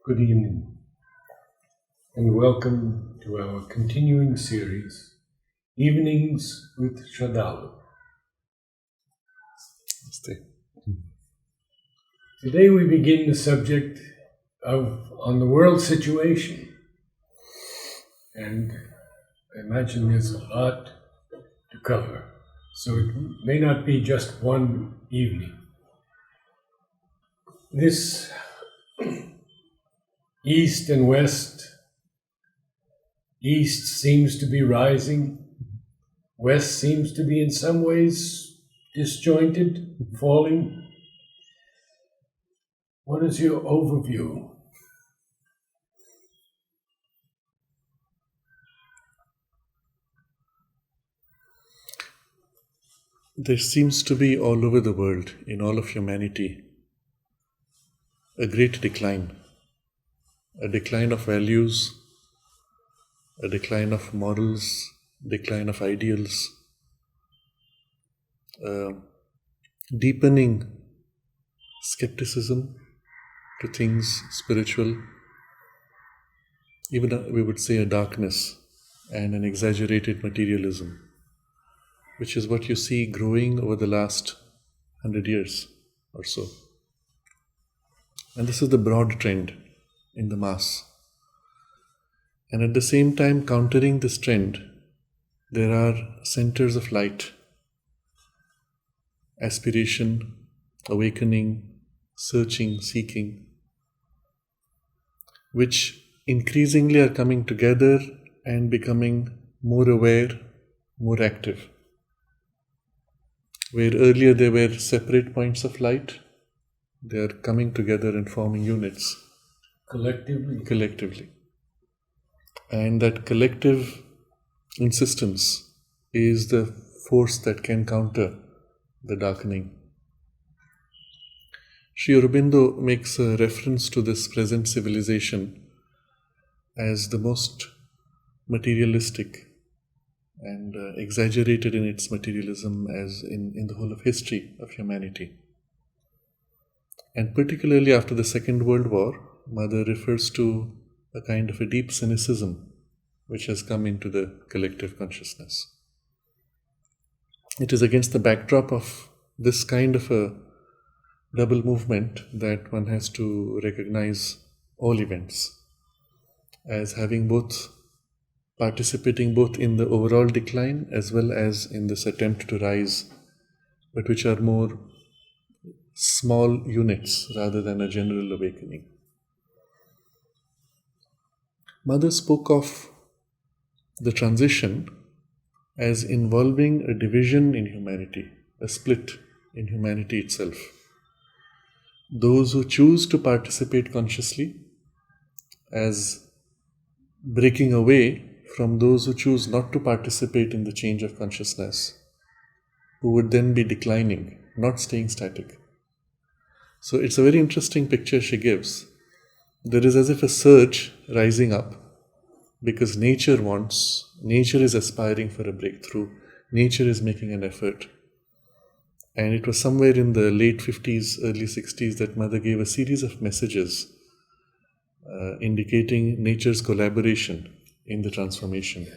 Good evening, and welcome to our continuing series, Evenings with Sraddhalu. Today we begin the subject on the world situation, and I imagine there's a lot to cover, so it may not be just one evening. This East and West. East seems to be rising. West seems to be in some ways disjointed, falling. What is your overview? There seems to be all over the world, in all of humanity, a great decline. A decline of values, a decline of morals, decline of ideals, deepening skepticism to things spiritual, even we would say a darkness and an exaggerated materialism, which is what you see growing over the last 100 years or so. And this is the broad trend in the mass. And at the same time, countering this trend, there are centers of light, aspiration, awakening, searching, seeking, which increasingly are coming together and becoming more aware, more active. Where earlier there were separate points of light, they are coming together and forming units. Collectively. And that collective insistence is the force that can counter the darkening. Aurobindo makes a reference to this present civilization as the most materialistic and exaggerated in its materialism as in the whole of history of humanity. And particularly after the Second World War, Mother refers to a kind of a deep cynicism which has come into the collective consciousness. It is against the backdrop of this kind of a double movement that one has to recognize all events as having participating both in the overall decline as well as in this attempt to rise, but which are more small units rather than a general awakening. Mother spoke of the transition as involving a division in humanity, a split in humanity itself. Those who choose to participate consciously as breaking away from those who choose not to participate in the change of consciousness, who would then be declining, not staying static. So it's a very interesting picture she gives. There is as if a surge rising up because nature is aspiring for a breakthrough, nature is making an effort. And it was somewhere in the late 50s, early 60s that Mother gave a series of messages indicating nature's collaboration in the transformation.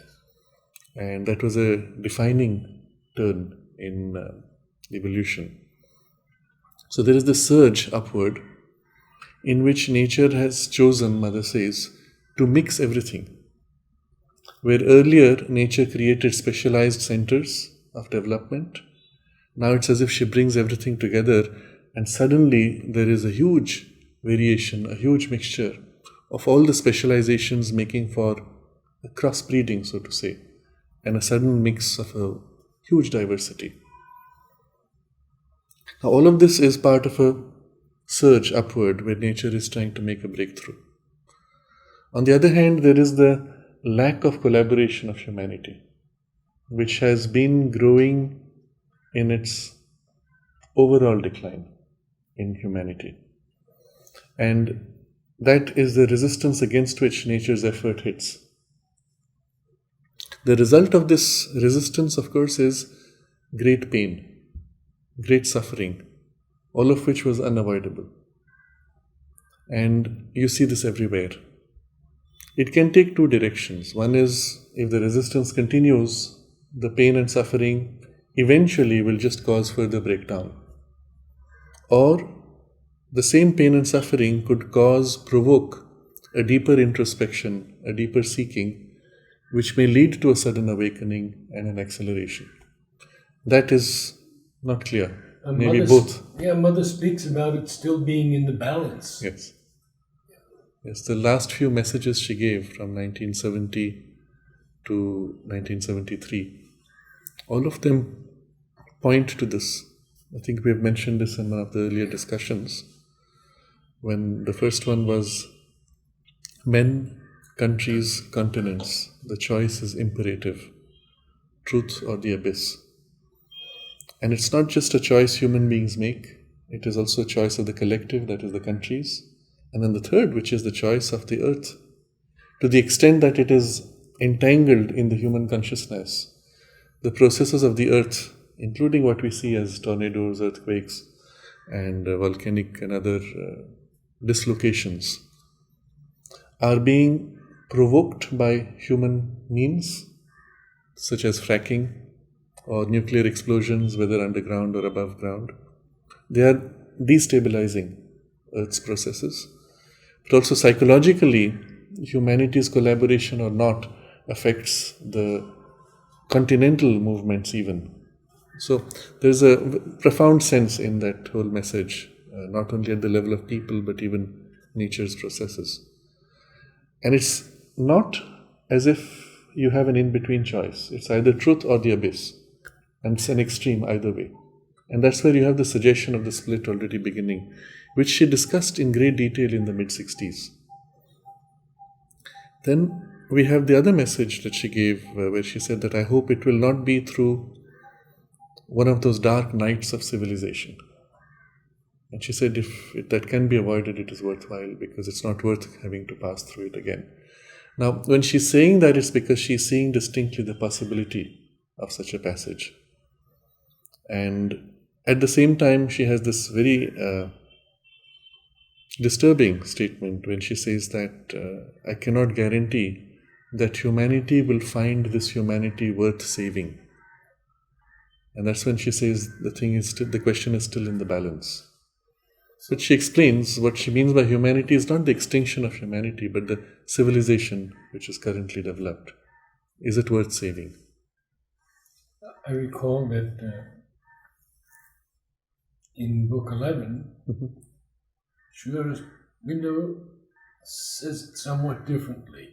And that was a defining turn in evolution. So there is this surge upward in which nature has chosen, Mother says, to mix everything. Where earlier nature created specialized centers of development, now it's as if she brings everything together and suddenly there is a huge variation, a huge mixture of all the specializations making for a crossbreeding, so to say, and a sudden mix of a huge diversity. Now all of this is part of a surge upward where nature is trying to make a breakthrough. On the other hand, there is the lack of collaboration of humanity, which has been growing in its overall decline in humanity. And that is the resistance against which nature's effort hits. The result of this resistance, of course, is great pain, great suffering, all of which was unavoidable. And you see this everywhere. It can take two directions. One is, if the resistance continues, the pain and suffering eventually will just cause further breakdown. Or the same pain and suffering could provoke a deeper introspection, a deeper seeking, which may lead to a sudden awakening and an acceleration. That is not clear. And Maybe both. Yeah, Mother speaks about it still being in the balance. Yes. Yes, the last few messages she gave from 1970 to 1973, all of them point to this. I think we have mentioned this in one of the earlier discussions, when the first one was men, countries, continents. The choice is imperative, truth or the abyss. And it's not just a choice human beings make, it is also a choice of the collective, that is the countries. And then the third, which is the choice of the earth. To the extent that it is entangled in the human consciousness, the processes of the earth, including what we see as tornadoes, earthquakes, and volcanic and other dislocations, are being provoked by human means, such as fracking or nuclear explosions, whether underground or above ground. They are destabilizing Earth's processes. But also psychologically, humanity's collaboration or not affects the continental movements even. So there's a profound sense in that whole message, not only at the level of people, but even nature's processes. And it's not as if you have an in-between choice. It's either truth or the abyss. And it's an extreme either way. And that's where you have the suggestion of the split already beginning, which she discussed in great detail in the mid-60s. Then we have the other message that she gave, where she said that I hope it will not be through one of those dark nights of civilization. And she said if that can be avoided, it is worthwhile, because it's not worth having to pass through it again. Now, when she's saying that, it's because she's seeing distinctly the possibility of such a passage. And at the same time, she has this very disturbing statement when she says that I cannot guarantee that humanity will find this humanity worth saving. And that's when she says the question is still in the balance. But she explains what she means by humanity is not the extinction of humanity, but the civilization which is currently developed. Is it worth saving? I recall that in Book 11, Aurobindo says it somewhat differently.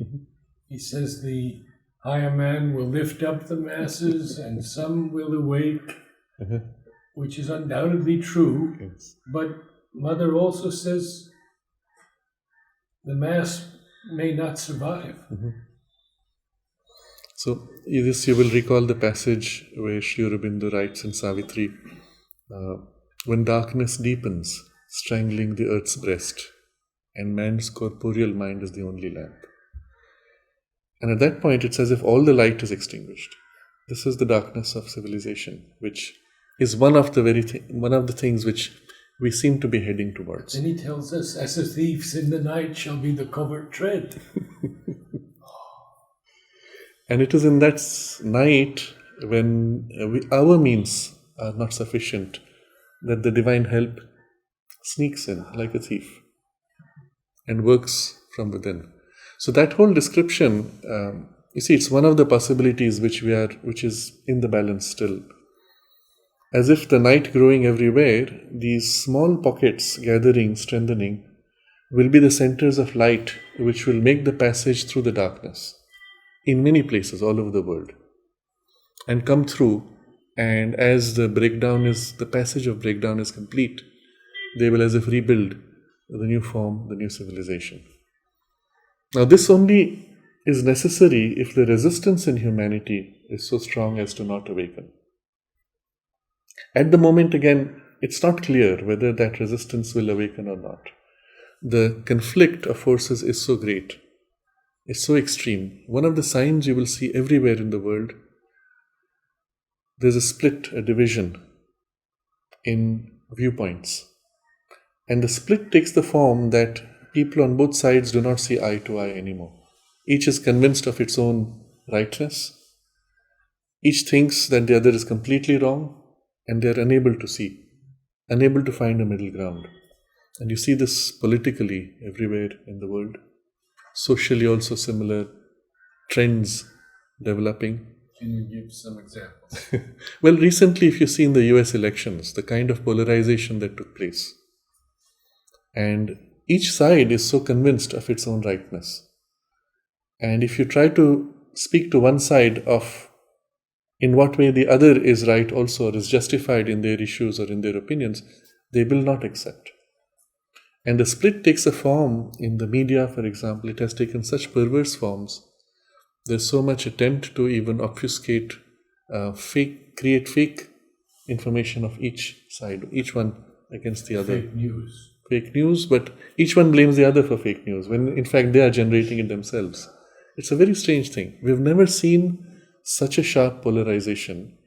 He says the higher man will lift up the masses and some will awake, which is undoubtedly true. Yes. But Mother also says the mass may not survive. So, you will recall the passage where Sri Aurobindo writes in Savitri, when darkness deepens, strangling the earth's breast, and man's corporeal mind is the only lamp. And at that point, it's as if all the light is extinguished. This is the darkness of civilization, which is one of the things which we seem to be heading towards. And he tells us, as the thieves in the night shall be the covert tread. And it is in that night when our means are not sufficient that the divine help sneaks in like a thief and works from within. So that whole description, you see, it's one of the possibilities which is in the balance still. As if the night growing everywhere, these small pockets gathering, strengthening, will be the centers of light which will make the passage through the darkness in many places all over the world and come through. And as the passage of breakdown is complete, they will as if rebuild the new form, the new civilization. Now, this only is necessary if the resistance in humanity is so strong as to not awaken. At the moment, again, it's not clear whether that resistance will awaken or not. The conflict of forces is so great, it's so extreme. One of the signs you will see everywhere in the world, there's a split, a division in viewpoints. And the split takes the form that people on both sides do not see eye to eye anymore. Each is convinced of its own rightness. Each thinks that the other is completely wrong, and they are unable to see, unable to find a middle ground. And you see this politically everywhere in the world. Socially also similar trends developing. Can you give some examples? Well, recently, if you see in the US elections, the kind of polarization that took place, and each side is so convinced of its own rightness. And if you try to speak to one side of in what way the other is right also, or is justified in their issues or in their opinions, they will not accept. And the split takes a form in the media, for example. It has taken such perverse forms. There's so much attempt to even obfuscate, create fake information of each side, each one against the other. Fake news, but each one blames the other for fake news, when in fact they are generating it themselves. It's a very strange thing. We've never seen such a sharp polarization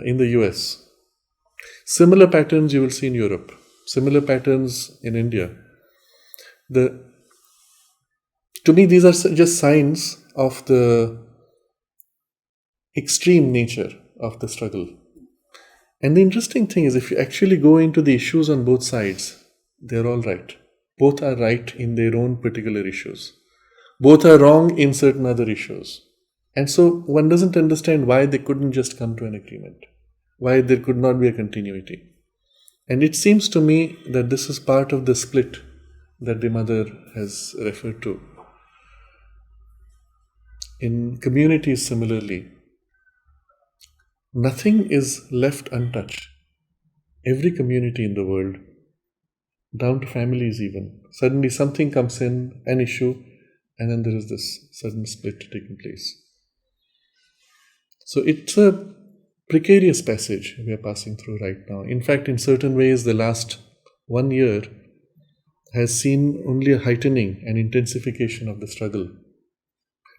in the US. Similar patterns you will see in Europe, similar patterns in India. To me, these are just signs of the extreme nature of the struggle. And the interesting thing is, if you actually go into the issues on both sides, they're all right. Both are right in their own particular issues. Both are wrong in certain other issues. And so one doesn't understand why they couldn't just come to an agreement, why there could not be a continuity. And it seems to me that this is part of the split that the mother has referred to. In communities, similarly, nothing is left untouched. Every community in the world, down to families even, suddenly something comes in, an issue, and then there is this sudden split taking place. So it's a precarious passage we are passing through right now. In fact, in certain ways, the last 1 year has seen only a heightening and intensification of the struggle.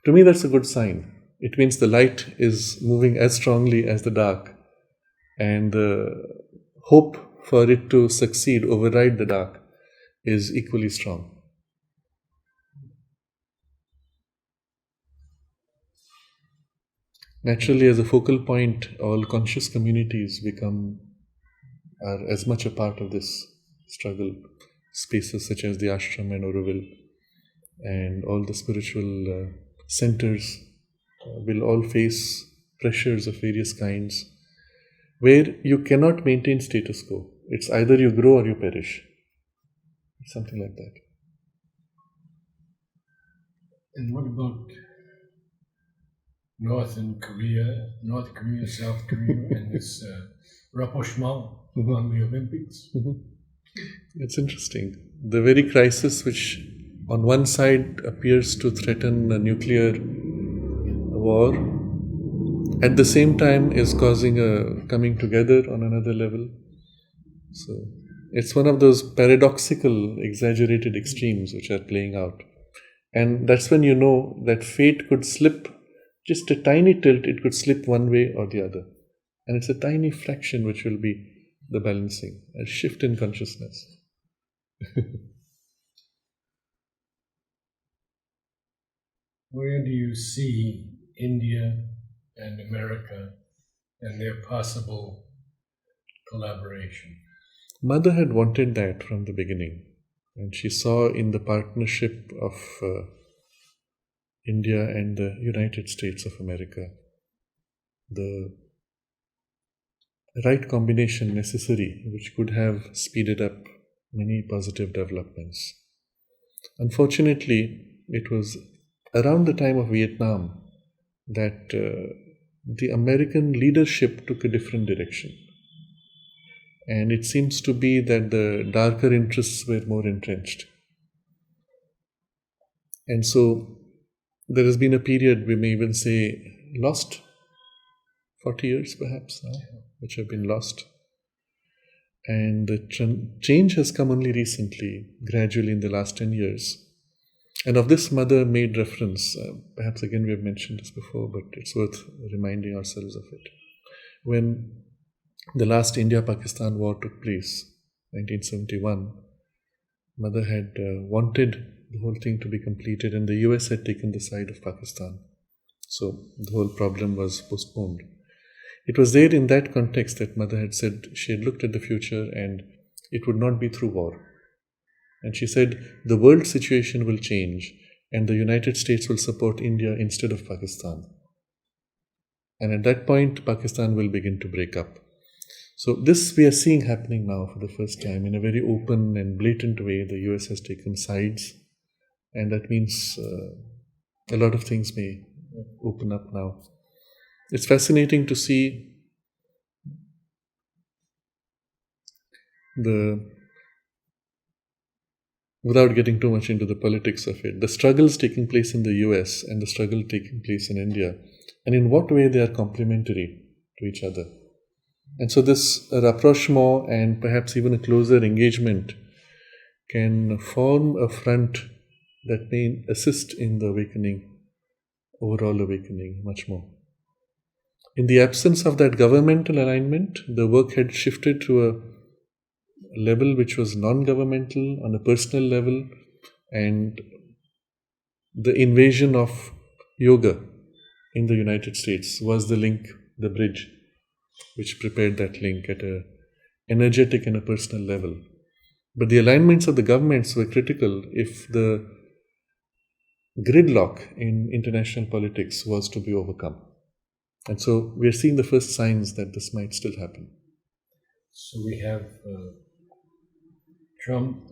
To me, that's a good sign. It means the light is moving as strongly as the dark, and the hope for it to succeed, override the dark, is equally strong. Naturally, as a focal point, all conscious communities are as much a part of this struggle. Spaces such as the ashram and Aurobindo and all the spiritual centers will all face pressures of various kinds where you cannot maintain status quo. It's either you grow or you perish. Something like that. And what about North Korea, South Korea, and this rapprochement on the Olympics? It's interesting. The very crisis which on one side appears to threaten a nuclear war, at the same time is causing a coming together on another level. So it's one of those paradoxical, exaggerated extremes which are playing out. And that's when you know that fate could slip, just a tiny tilt, it could slip one way or the other. And it's a tiny fraction which will be the balancing, a shift in consciousness. Where do you see India and America and their possible collaboration? Mother had wanted that from the beginning, and she saw in the partnership of India and the United States of America the right combination necessary which could have speeded up many positive developments. Unfortunately, it was around the time of Vietnam that the American leadership took a different direction. And it seems to be that the darker interests were more entrenched. And so there has been a period, we may even say, lost 40 years perhaps now, which have been lost. And the change has come only recently, gradually in the last 10 years. And of this, Mother made reference, perhaps again we have mentioned this before, but it's worth reminding ourselves of it. When the last India-Pakistan war took place, 1971, Mother had wanted the whole thing to be completed, and the US had taken the side of Pakistan. So the whole problem was postponed. It was there in that context that Mother had said she had looked at the future and it would not be through war. And she said the world situation will change and the United States will support India instead of Pakistan. And at that point, Pakistan will begin to break up. So this we are seeing happening now for the first time in a very open and blatant way. The US has taken sides, and that means a lot of things may open up now. It's fascinating to see without getting too much into the politics of it, the struggles taking place in the US and the struggle taking place in India, and in what way they are complementary to each other. And so this rapprochement and perhaps even a closer engagement can form a front that may assist in the awakening, overall awakening, much more. In the absence of that governmental alignment, the work had shifted to a level which was non-governmental, on a personal level, and the invasion of yoga in the United States was the link, the bridge, which prepared that link at an energetic and a personal level. But the alignments of the governments were critical if the gridlock in international politics was to be overcome. And so we are seeing the first signs that this might still happen. So we have Trump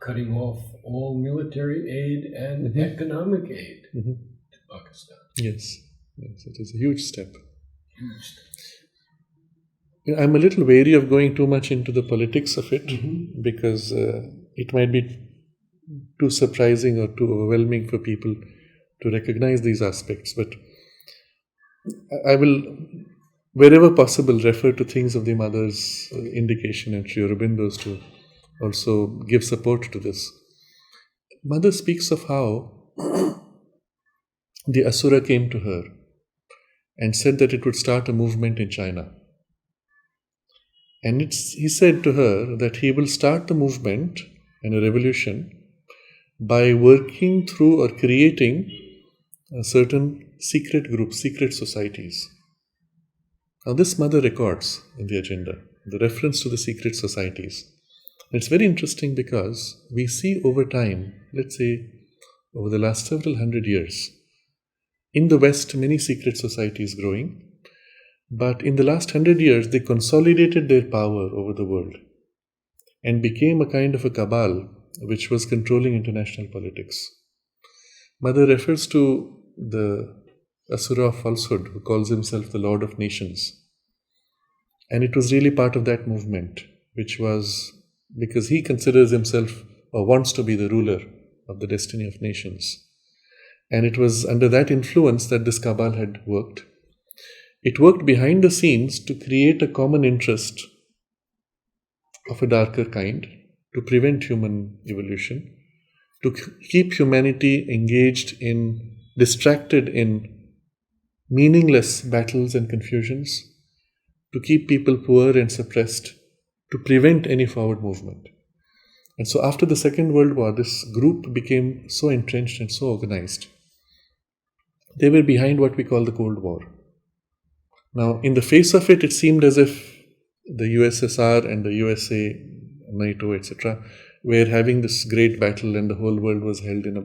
cutting off all military aid and economic aid to Pakistan. Yes, it is a huge step. I'm a little wary of going too much into the politics of it because it might be too surprising or too overwhelming for people to recognize these aspects. But I will, wherever possible, refer to things of the Mother's indication and Sri Aurobindo's to also give support to this. Mother speaks of how the Asura came to her and said that it would start a movement in China. And he said to her that he will start the movement and a revolution by working through or creating certain secret groups, secret societies. Now this Mother records in the agenda the reference to the secret societies. It's very interesting because we see over time, let's say over the last several hundred years, in the West many secret societies growing, but in the last 100 years they consolidated their power over the world and became a kind of a cabal which was controlling international politics. Mother refers to the Asura of falsehood who calls himself the Lord of Nations. And it was really part of that movement, which was because he considers himself or wants to be the ruler of the destiny of nations. And it was under that influence that this cabal had worked. It worked behind the scenes to create a common interest of a darker kind, to prevent human evolution, to keep humanity engaged in, distracted in meaningless battles and confusions, to keep people poor and suppressed, to prevent any forward movement. And so after the Second World War, this group became so entrenched and so organized. They were behind what we call the Cold War. Now, in the face of it, it seemed as if the USSR and the USA, NATO, etc., were having this great battle and the whole world was held in a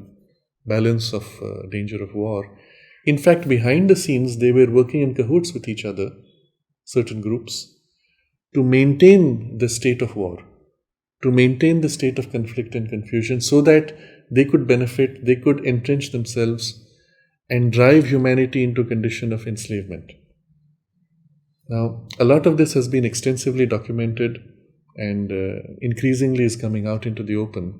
balance of danger of war. In fact, behind the scenes, they were working in cahoots with each other, certain groups, to maintain the state of war, to maintain the state of conflict and confusion so that they could benefit, they could entrench themselves and drive humanity into a condition of enslavement. Now, a lot of this has been extensively documented and increasingly is coming out into the open.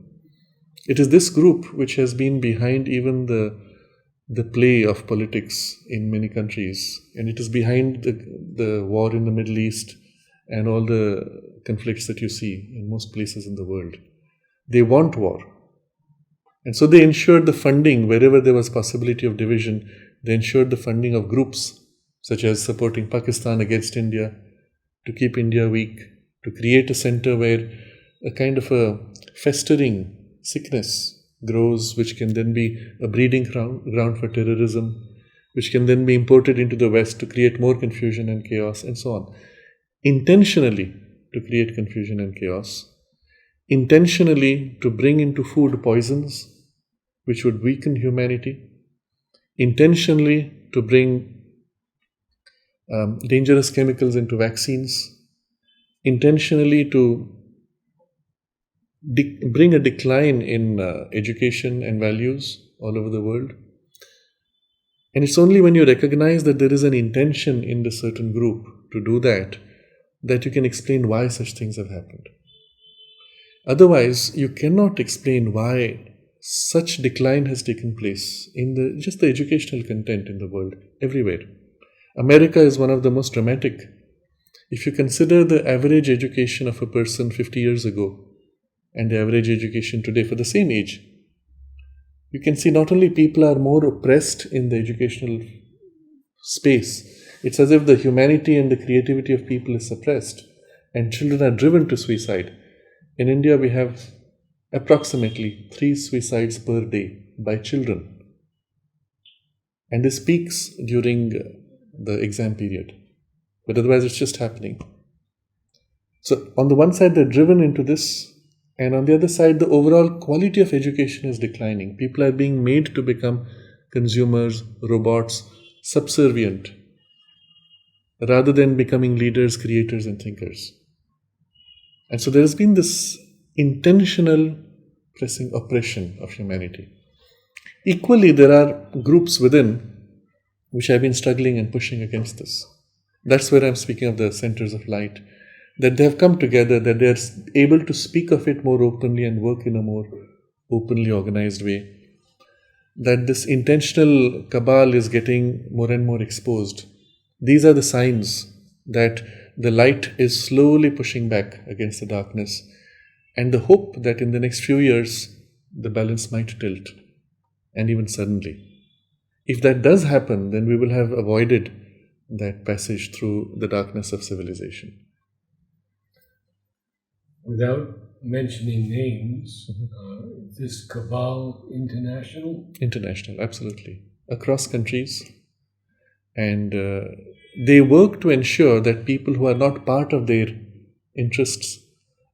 It is this group which has been behind even the play of politics in many countries, and it is behind the war in the Middle East and all the conflicts that you see in most places in the world. They want war. And so they ensured the funding wherever there was possibility of division. They ensured the funding of groups such as supporting Pakistan against India, to keep India weak, to create a center where a kind of a festering sickness grows, which can then be a breeding ground for terrorism, which can then be imported into the West to create more confusion and chaos, and so on. Intentionally to create confusion and chaos, intentionally to bring into food poisons which would weaken humanity, intentionally to bring dangerous chemicals into vaccines, intentionally to bring a decline in education and values all over the world. And it's only when you recognize that there is an intention in the certain group to do that, that you can explain why such things have happened. Otherwise, you cannot explain why such decline has taken place in just the educational content in the world, everywhere. America is one of the most dramatic. If you consider the average education of a person 50 years ago and the average education today for the same age, you can see not only people are more oppressed in the educational space, it's as if the humanity and the creativity of people is suppressed and children are driven to suicide. In India, we have approximately 3 suicides per day by children. And this peaks during the exam period. But otherwise, it's just happening. So, on the one side, they're driven into this, and on the other side, the overall quality of education is declining. People are being made to become consumers, robots, subservient, rather than becoming leaders, creators, and thinkers. And so there has been this intentional pressing oppression of humanity. Equally, there are groups within which have been struggling and pushing against this. That's where I'm speaking of the centers of light, that they have come together, that they are able to speak of it more openly and work in a more openly organized way, that this intentional cabal is getting more and more exposed. These are the signs that the light is slowly pushing back against the darkness, and the hope that in the next few years the balance might tilt, and even suddenly. If that does happen, then we will have avoided that passage through the darkness of civilization. Without mentioning names, is this cabal international? International, absolutely. Across countries. And they work to ensure that people who are not part of their interests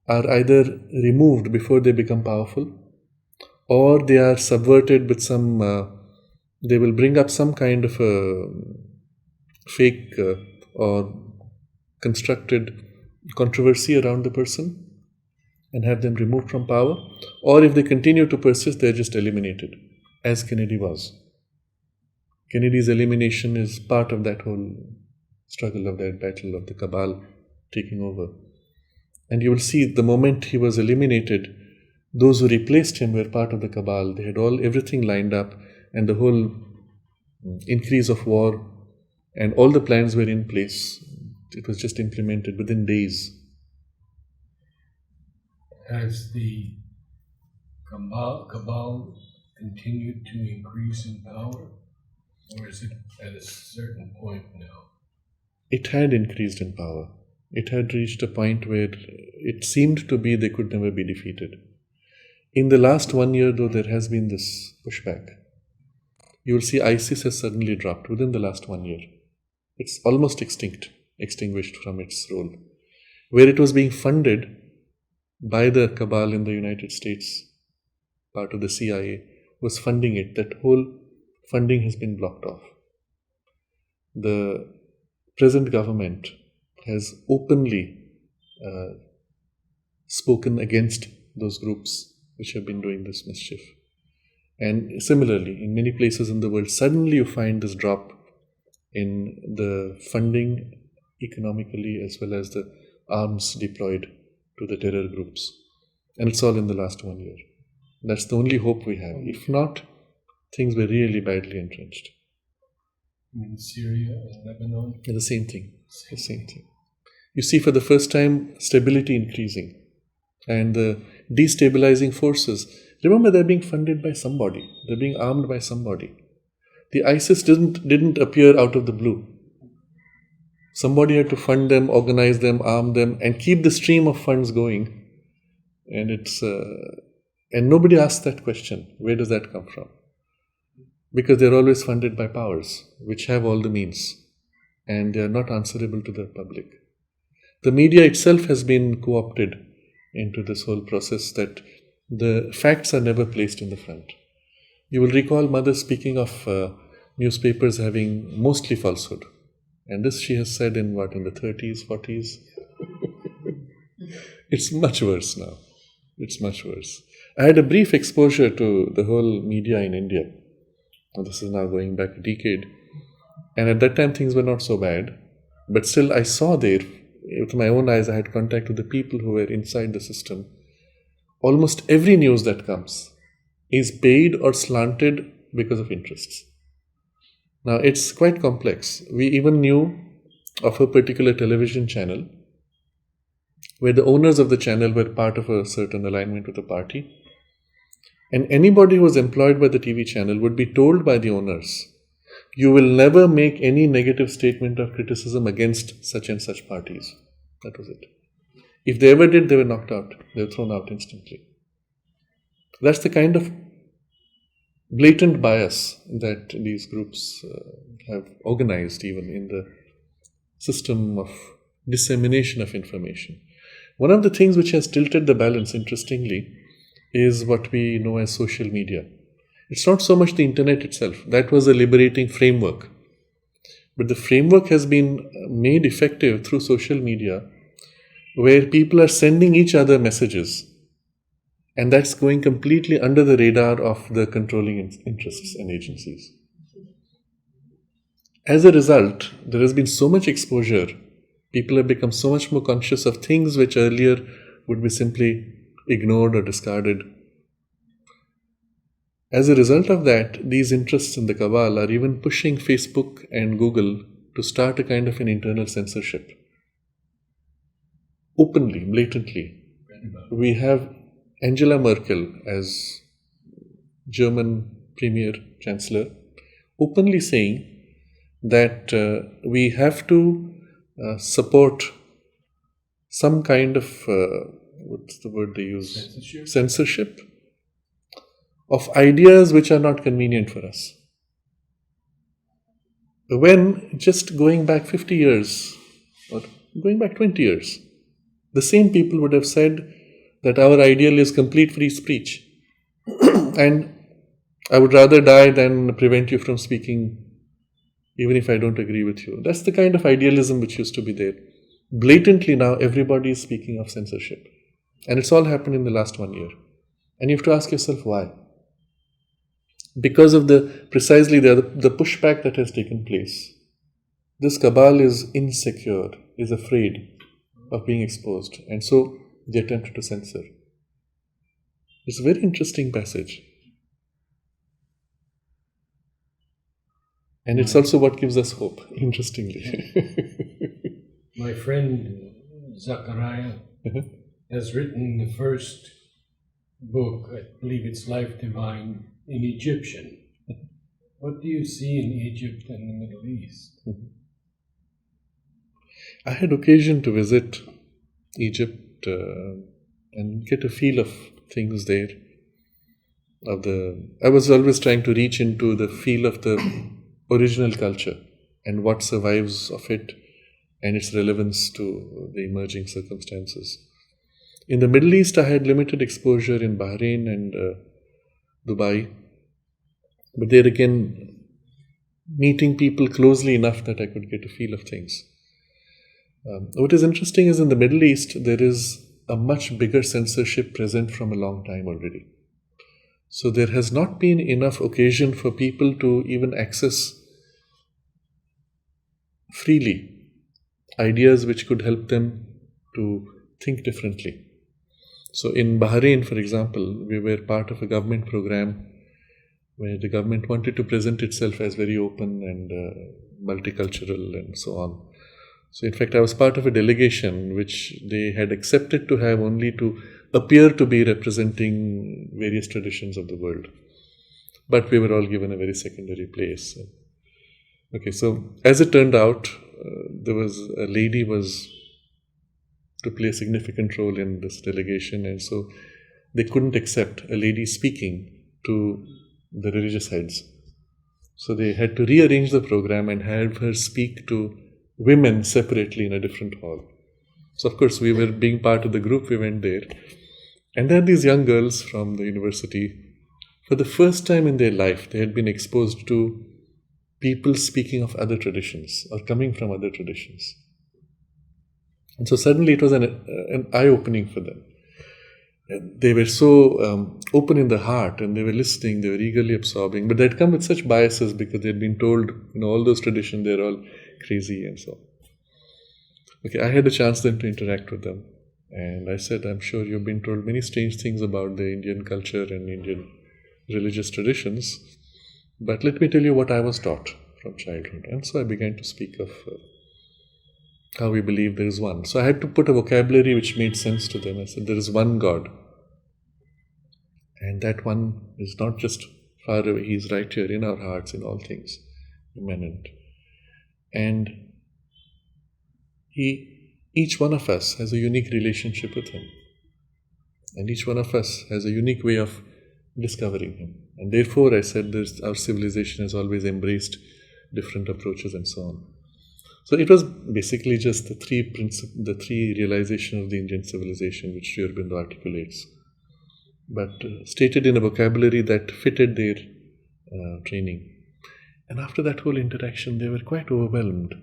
are either removed before they become powerful, or they are subverted with some, they will bring up some kind of a fake or constructed controversy around the person and have them removed from power. Or if they continue to persist, they're just eliminated, as Kennedy was. Kennedy's elimination is part of that whole struggle, of that battle of the cabal taking over. And you will see the moment he was eliminated, those who replaced him were part of the cabal. They had everything lined up, and the whole increase of war and all the plans were in place. It was just implemented within days. Has the cabal continued to increase in power, or is it at a certain point now? It had increased in power. It had reached a point where it seemed to be they could never be defeated. In the last 1 year, though, there has been this pushback. You will see ISIS has suddenly dropped within the last 1 year. It's almost extinguished from its role. Where it was being funded by the cabal in the United States, part of the CIA, was funding it. That whole funding has been blocked off. The present government has openly spoken against those groups which have been doing this mischief. And similarly, in many places in the world, suddenly you find this drop in the funding economically as well as the arms deployed to the terror groups. And it's all in the last 1 year. That's the only hope we have. If not, things were really badly entrenched. In Syria and Lebanon? The same thing. The same thing. You see for the first time stability increasing and the destabilizing forces. Remember, they're being funded by somebody. They're being armed by somebody. The ISIS didn't appear out of the blue. Somebody had to fund them, organize them, arm them, and keep the stream of funds going. And and nobody asks that question. Where does that come from? Because they're always funded by powers, which have all the means, and they are not answerable to the public. The media itself has been co-opted into this whole process that the facts are never placed in the front. You will recall Mother speaking of newspapers having mostly falsehood. And this she has said in the 30s, 40s. It's much worse now. It's much worse. I had a brief exposure to the whole media in India. This is now going back a decade. And at that time things were not so bad. But still I saw there, with my own eyes, I had contact with the people who were inside the system. Almost every news that comes is paid or slanted because of interests. Now it's quite complex. We even knew of a particular television channel where the owners of the channel were part of a certain alignment with the party. And anybody who was employed by the TV channel would be told by the owners, you will never make any negative statement of criticism against such and such parties. That was it. If they ever did, they were knocked out. They were thrown out instantly. That's the kind of blatant bias that these groups have organized even in the system of dissemination of information. One of the things which has tilted the balance, interestingly, is what we know as social media. It's not so much the internet itself. That was a liberating framework. But the framework has been made effective through social media, where people are sending each other messages. And that's going completely under the radar of the controlling interests and agencies. As a result, there has been so much exposure. People have become so much more conscious of things which earlier would be simply ignored or discarded. As a result of that, these interests in the Cabal are even pushing Facebook and Google to start a kind of an internal censorship. Openly, blatantly. We have Angela Merkel as German Premier Chancellor openly saying that we have to support some kind of, what's the word they use? Censorship of ideas which are not convenient for us. When just going back 50 years or going back 20 years, the same people would have said that our ideal is complete free speech. And I would rather die than prevent you from speaking even if I don't agree with you. That's the kind of idealism which used to be there. Blatantly now everybody is speaking of censorship. And it's all happened in the last 1 year. And you have to ask yourself why. Because of precisely the pushback that has taken place. This cabal is insecure, is afraid of being exposed. And so they attempted to censor. It's a very interesting passage. And it's also what gives us hope, interestingly. My friend Zachariah has written the first book, I believe it's Life Divine, in Egyptian. What do you see in Egypt and the Middle East? I had occasion to visit Egypt and get a feel of things there. I was always trying to reach into the feel of the original culture and what survives of it and its relevance to the emerging circumstances. In the Middle East, I had limited exposure in Bahrain and Dubai, but there again, meeting people closely enough that I could get a feel of things. What is interesting is in the Middle East, there is a much bigger censorship present from a long time already. So there has not been enough occasion for people to even access freely ideas which could help them to think differently. So in Bahrain, for example, we were part of a government program where the government wanted to present itself as very open and multicultural and so on. So in fact, I was part of a delegation which they had accepted to have only to appear to be representing various traditions of the world. But we were all given a very secondary place. Okay, so as it turned out, there was a lady was to play a significant role in this delegation, and so they couldn't accept a lady speaking to the religious heads. So they had to rearrange the program and have her speak to women separately in a different hall. So of course, we were being part of the group, we went there. And there are these young girls from the university. For the first time in their life, they had been exposed to people speaking of other traditions or coming from other traditions. And so suddenly it was an eye-opening for them. They were so open in the heart, and they were listening, they were eagerly absorbing, but they'd come with such biases because they'd been told, all those traditions, they're all crazy and so on. Okay, I had a chance then to interact with them, and I said, I'm sure you've been told many strange things about the Indian culture and Indian religious traditions, but let me tell you what I was taught from childhood. And so I began to speak of how we believe there is one. So I had to put a vocabulary which made sense to them. I said, there is one God. And that one is not just far away, He is right here in our hearts, in all things, immanent. And each one of us has a unique relationship with Him. And each one of us has a unique way of discovering Him. And therefore, I said, our civilization has always embraced different approaches and so on. So it was basically just the three realizations of the Indian civilization which Aurobindo articulates, but stated in a vocabulary that fitted their training. And after that whole interaction, they were quite overwhelmed.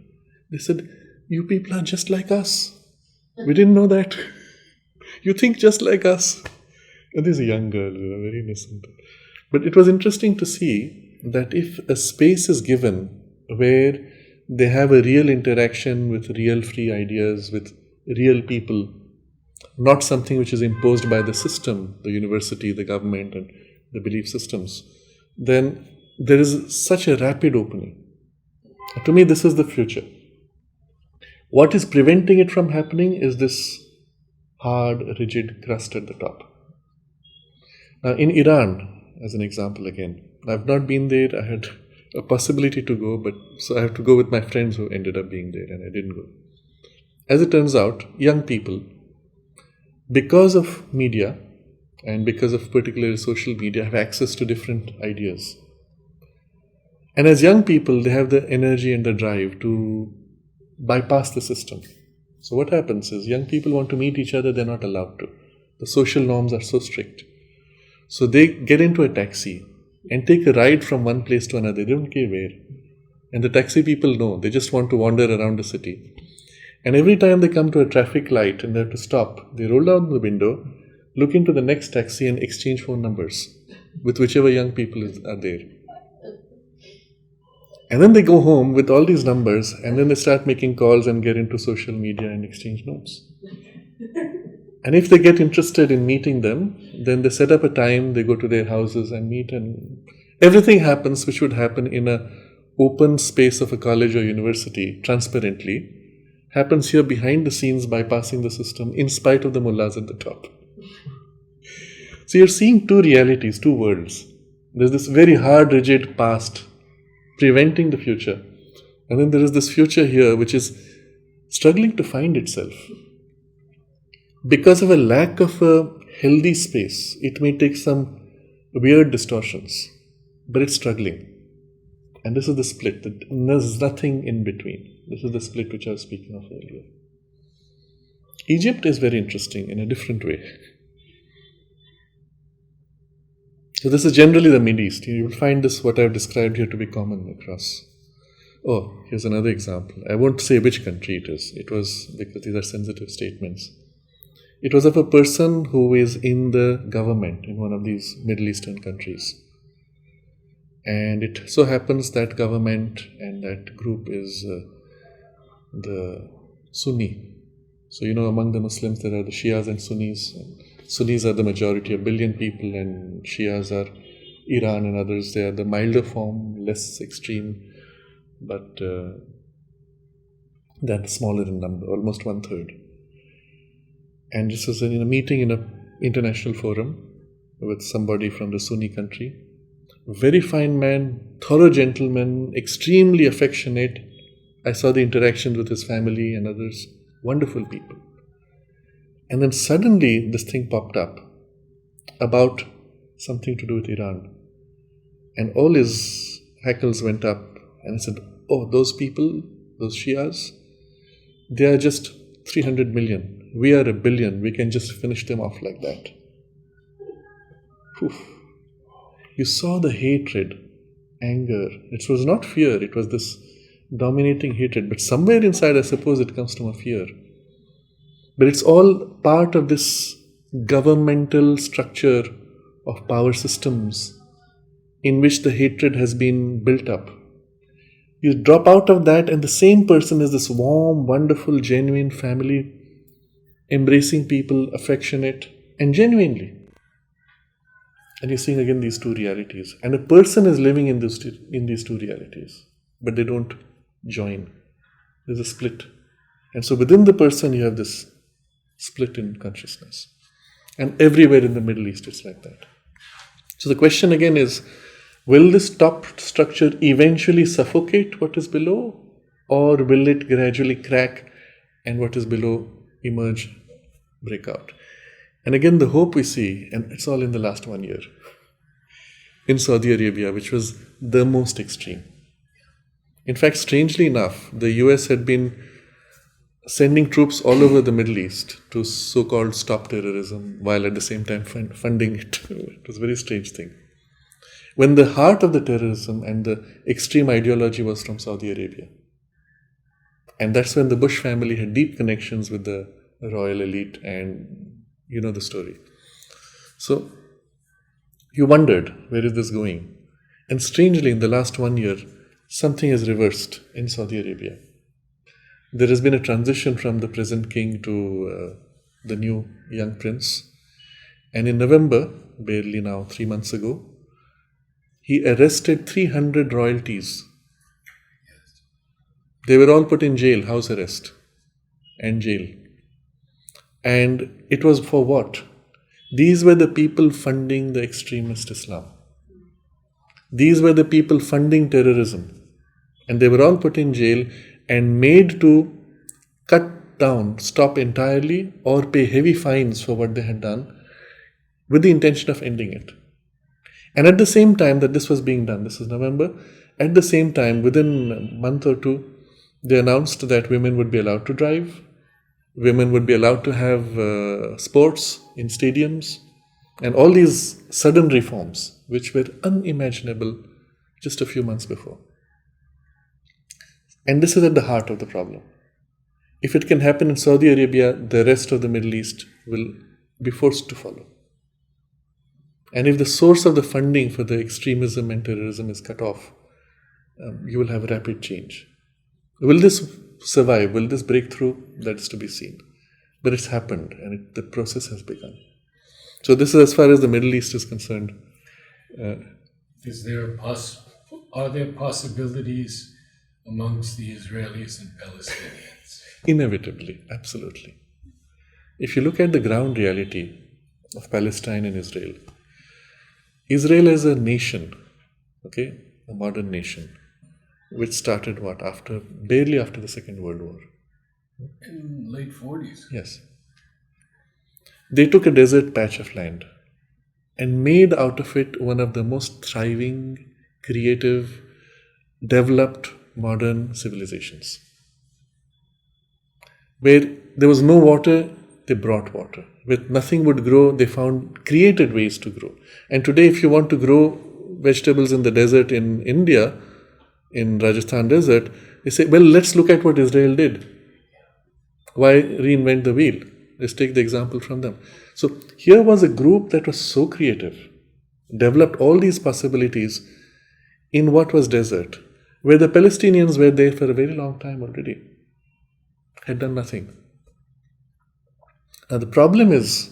They said, you people are just like us. We didn't know that. You think just like us. And these are young girls, very innocent. But it was interesting to see that if a space is given where they have a real interaction with real free ideas, with real people, not something which is imposed by the system, the university, the government, and the belief systems, then there is such a rapid opening. To me, this is the future. What is preventing it from happening is this hard, rigid crust at the top. Now, in Iran, as an example again, I've not been there. I had a possibility to go, but so I have to go with my friends who ended up being there, and I didn't go. As it turns out, young people, because of media and because of particularly social media, have access to different ideas. And as young people, they have the energy and the drive to bypass the system. So what happens is, young people want to meet each other, they're not allowed to. The social norms are so strict. So they get into a taxi and take a ride from one place to another. They don't care where. And the taxi people know. They just want to wander around the city. And every time they come to a traffic light and they have to stop, they roll down the window, look into the next taxi and exchange phone numbers with whichever young people are there. And then they go home with all these numbers, and then they start making calls and get into social media and exchange notes. And if they get interested in meeting them, then they set up a time, they go to their houses and meet, and everything happens which would happen in a open space of a college or university, transparently, happens here behind the scenes, bypassing the system, in spite of the mullahs at the top. So you're seeing two realities, two worlds. There's this very hard, rigid past preventing the future. And then there is this future here which is struggling to find itself. Because of a lack of a healthy space, it may take some weird distortions, but it's struggling. And this is the split. There's nothing in between. This is the split which I was speaking of earlier. Egypt is very interesting in a different way. So this is generally the Middle East. You will find this, what I've described here, to be common across. Oh, here's another example. I won't say which country it is. It was, because these are sensitive statements. It was of a person who is in the government in one of these Middle Eastern countries. And it so happens that government and that group is the Sunni. So, among the Muslims there are the Shias and Sunnis. And Sunnis are the majority, 1 billion people, and Shias are Iran and others. They are the milder form, less extreme, but they're smaller in number, almost 1/3. And this was in a meeting in an international forum with somebody from the Sunni country. Very fine man, thorough gentleman, extremely affectionate. I saw the interactions with his family and others. Wonderful people. And then suddenly this thing popped up about something to do with Iran. And all his hackles went up and he said, oh, those people, those Shias, they are just 300 million. We are 1 billion. We can just finish them off like that. Oof. You saw the hatred, anger. It was not fear. It was this dominating hatred. But somewhere inside, I suppose it comes from a fear. But it's all part of this governmental structure of power systems in which the hatred has been built up. You drop out of that and the same person is this warm, wonderful, genuine family, embracing people, affectionate and genuinely. And you're seeing again these two realities. And a person is living in these two realities, but they don't join. There's a split. And so within the person you have this split in consciousness. And everywhere in the Middle East it's like that. So the question again is, will this top structure eventually suffocate what is below, or will it gradually crack and what is below emerge, break out? And again, the hope we see, and it's all in the last 1 year, in Saudi Arabia, which was the most extreme. In fact, strangely enough, the US had been sending troops all over the Middle East to so-called stop terrorism, while at the same time funding it. It was a very strange thing. When the heart of the terrorism and the extreme ideology was from Saudi Arabia. And that's when the Bush family had deep connections with the royal elite, and you know the story. So you wondered, where is this going? And strangely, in the last 1 year, something has reversed in Saudi Arabia. There has been a transition from the present king to the new young prince. And in November, barely now 3 months ago, he arrested 300 royalties. They were all put in jail, house arrest and jail. And it was for what? These were the people funding the extremist Islam. These were the people funding terrorism. And they were all put in jail and made to cut down, stop entirely, or pay heavy fines for what they had done, with the intention of ending it. And at the same time that this was being done, this is November, at the same time, within a month or two, they announced that women would be allowed to drive, women would be allowed to have sports in stadiums, and all these sudden reforms, which were unimaginable just a few months before. And this is at the heart of the problem. If it can happen in Saudi Arabia, the rest of the Middle East will be forced to follow. And if the source of the funding for the extremism and terrorism is cut off, you will have rapid change. Will this survive? Will this break through? That is to be seen. But it's happened, and the process has begun. So this is as far as the Middle East is concerned. Are there possibilities amongst the Israelis and Palestinians? Inevitably, absolutely. If you look at the ground reality of Palestine and Israel, Israel as a nation, a modern nation, which started barely after the Second World War. In late 40s. Yes. They took a desert patch of land and made out of it one of the most thriving, creative, developed, modern civilizations. Where there was no water, they brought water. Where nothing would grow, they created ways to grow. And today, if you want to grow vegetables in the desert in India, in Rajasthan desert, they say, well, let's look at what Israel did. Why reinvent the wheel? Let's take the example from them. So here was a group that was so creative, developed all these possibilities in what was desert, where the Palestinians were there for a very long time already, had done nothing. Now the problem is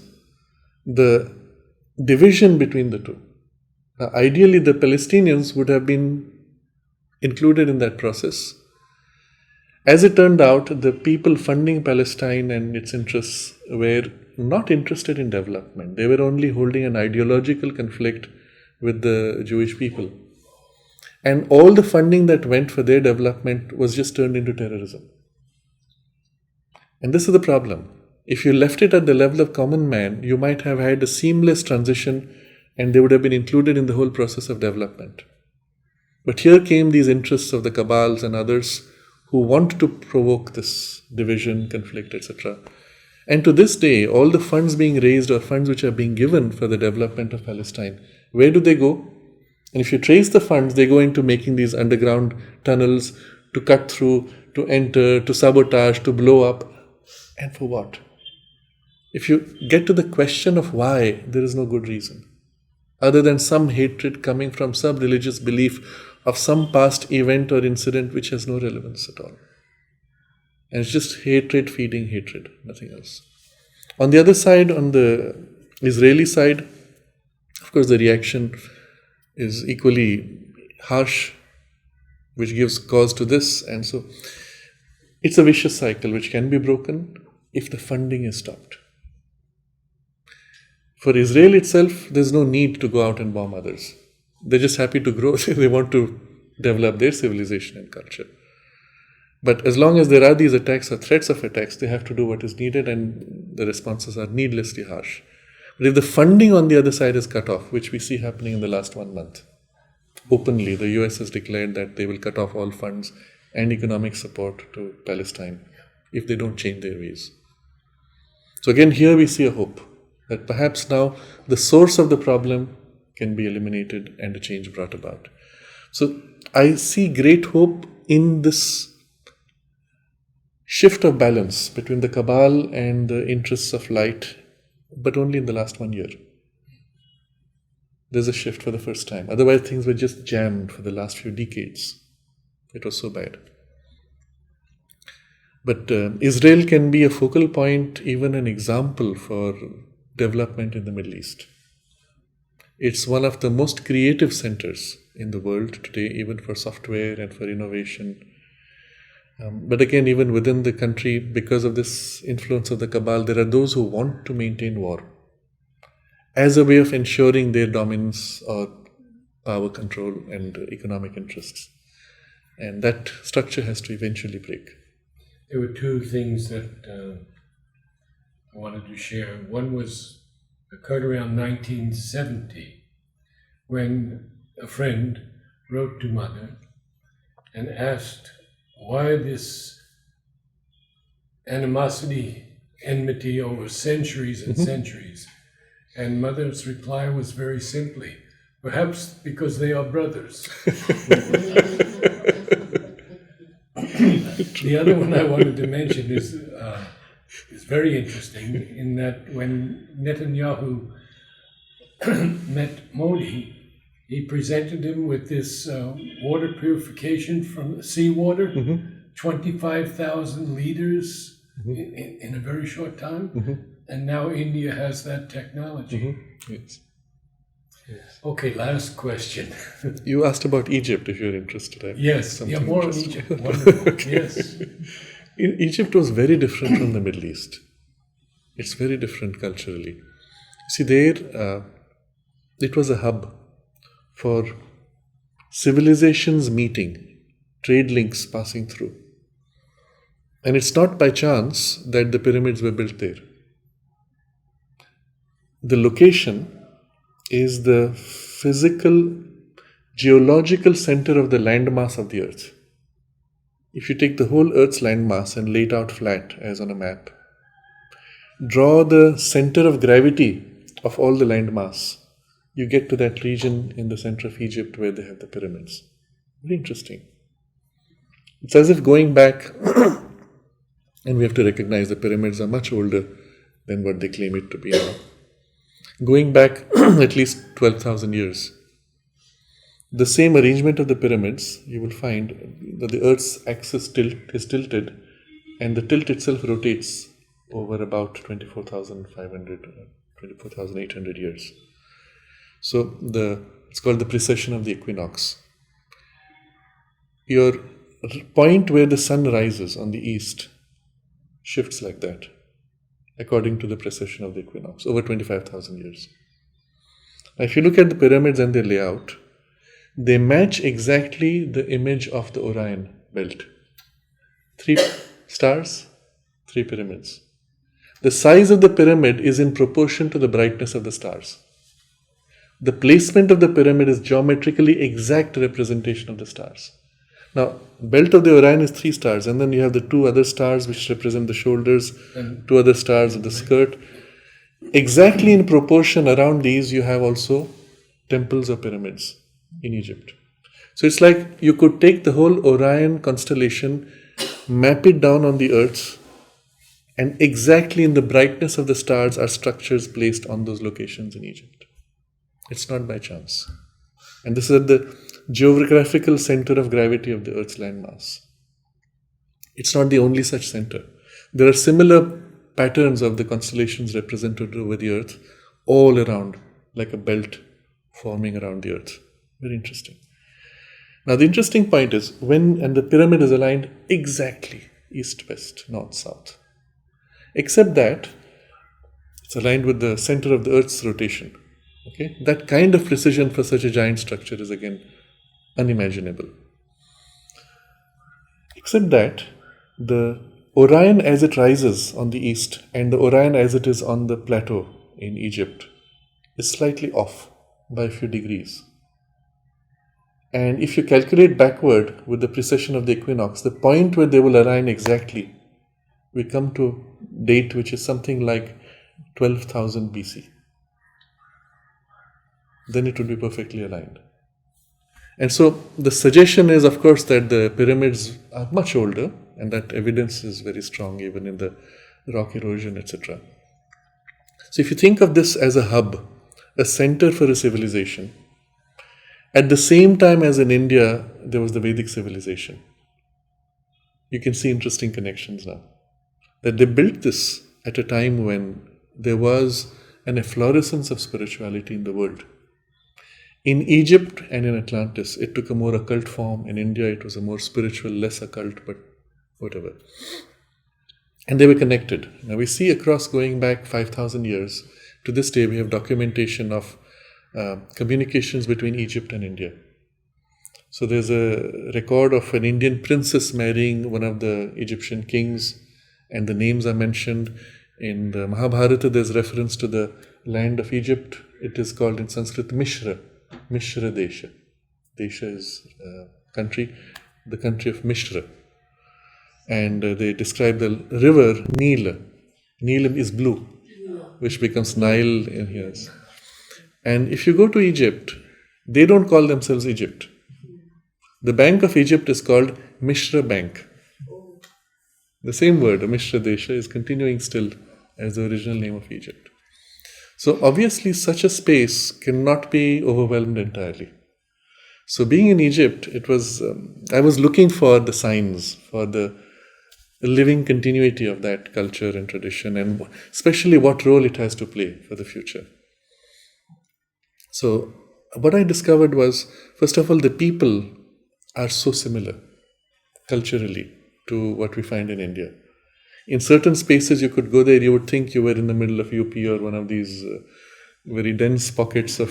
the division between the two. Now, ideally, the Palestinians would have been included in that process. As it turned out, the people funding Palestine and its interests were not interested in development. They were only holding an ideological conflict with the Jewish people. And all the funding that went for their development was just turned into terrorism. And this is the problem. If you left it at the level of common man, you might have had a seamless transition and they would have been included in the whole process of development. But here came these interests of the cabals and others who want to provoke this division, conflict, etc. And to this day, all the funds being raised or funds which are being given for the development of Palestine, where do they go? And if you trace the funds, they go into making these underground tunnels to cut through, to enter, to sabotage, to blow up. And for what? If you get to the question of why, there is no good reason, other than some hatred coming from some religious belief of some past event or incident which has no relevance at all. And it's just hatred feeding hatred, nothing else. On the other side, on the Israeli side, of course, the reaction is equally harsh, which gives cause to this. And so it's a vicious cycle which can be broken if the funding is stopped. For Israel itself, there's no need to go out and bomb others. They're just happy to grow. They want to develop their civilization and culture. But as long as there are these attacks or threats of attacks, they have to do what is needed, and the responses are needlessly harsh. But if the funding on the other side is cut off, which we see happening in the last 1 month, openly, the US has declared that they will cut off all funds and economic support to Palestine if they don't change their ways. So again, here we see a hope that perhaps now the source of the problem can be eliminated and a change brought about. So I see great hope in this shift of balance between the cabal and the interests of light, but only in the last 1 year. There's a shift for the first time. Otherwise, things were just jammed for the last few decades. It was so bad. But Israel can be a focal point, even an example for development in the Middle East. It's one of the most creative centers in the world today, even for software and for innovation. But again, even within the country, because of this influence of the cabal, there are those who want to maintain war as a way of ensuring their dominance or power control and economic interests. And that structure has to eventually break. There were two things that I wanted to share. One occurred around 1970, when a friend wrote to Mother and asked why this animosity, enmity over centuries and centuries. And Mother's reply was very simply, perhaps because they are brothers. The other one I wanted to mention is very interesting, in that when Netanyahu met Modi, he presented him with this water purification from seawater, 25,000 liters in a very short time. And now India has that technology. Yes. Okay, last question. You asked about Egypt, if you're interested. Yes, more on Egypt. Wonderful. Okay. Yes. Egypt was very different from the Middle East. It's very different culturally. See, there, it was a hub for civilizations meeting, trade links passing through. And it's not by chance that the pyramids were built there. The location is the physical, geological center of the landmass of the earth. If you take the whole Earth's landmass and lay it out flat as on a map, draw the center of gravity of all the landmass, you get to that region in the center of Egypt where they have the pyramids. Very interesting. It's as if going back, and we have to recognize the pyramids are much older than what they claim it to be now. Going back at least 12,000 years. The same arrangement of the pyramids, you will find that the Earth's axis is tilted, and the tilt itself rotates over about 24,500, 24,800 years. So it's called the precession of the equinox. Your point where the sun rises on the east shifts like that, according to the precession of the equinox, over 25,000 years. Now, if you look at the pyramids and their layout, they match exactly the image of the Orion belt. 3 stars, 3 pyramids. The size of the pyramid is in proportion to the brightness of the stars. The placement of the pyramid is geometrically exact representation of the stars. Now, belt of the Orion is 3 stars, and then you have the 2 other stars which represent the shoulders, 2 other stars of the skirt. Exactly in proportion around these, you have also temples or pyramids in Egypt. So it's like you could take the whole Orion constellation, map it down on the earth, and exactly in the brightness of the stars are structures placed on those locations in Egypt. It's not by chance. And this is at the geographical center of gravity of the Earth's landmass. It's not the only such center. There are similar patterns of the constellations represented over the Earth all around, like a belt forming around the Earth. Very interesting. Now the interesting point is, and the pyramid is aligned exactly east-west, north-south. Except that it's aligned with the center of the Earth's rotation. Okay? That kind of precision for such a giant structure is again unimaginable. Except that the Orion as it rises on the east and the Orion as it is on the plateau in Egypt is slightly off by a few degrees. And if you calculate backward with the precession of the equinox, the point where they will align exactly, we come to a date which is something like 12,000 BC. Then it would be perfectly aligned. And so the suggestion is, of course, that the pyramids are much older, and that evidence is very strong even in the rock erosion, etc. So if you think of this as a hub, a center for a civilization, at the same time as in India, there was the Vedic civilization. You can see interesting connections now. That they built this at a time when there was an efflorescence of spirituality in the world. In Egypt and in Atlantis, it took a more occult form. In India, it was a more spiritual, less occult, but whatever. And they were connected. Now we see across going back 5,000 years, to this day we have documentation of communications between Egypt and India. So there's a record of an Indian princess marrying one of the Egyptian kings, and the names are mentioned. In the Mahabharata, there's reference to the land of Egypt. It is called in Sanskrit Mishra Desha. Desha is country, the country of Mishra. And they describe the river Nile. Nile is blue, which becomes Nile in here. And if you go to Egypt, they don't call themselves Egypt. The Bank of Egypt is called Mishra Bank. The same word, Mishra Desha, is continuing still as the original name of Egypt. So obviously such a space cannot be overwhelmed entirely. So being in Egypt, it was I was looking for the signs, for the living continuity of that culture and tradition, and especially what role it has to play for the future. So what I discovered was, first of all, the people are so similar culturally to what we find in India. In certain spaces you could go there, you would think you were in the middle of UP or one of these very dense pockets of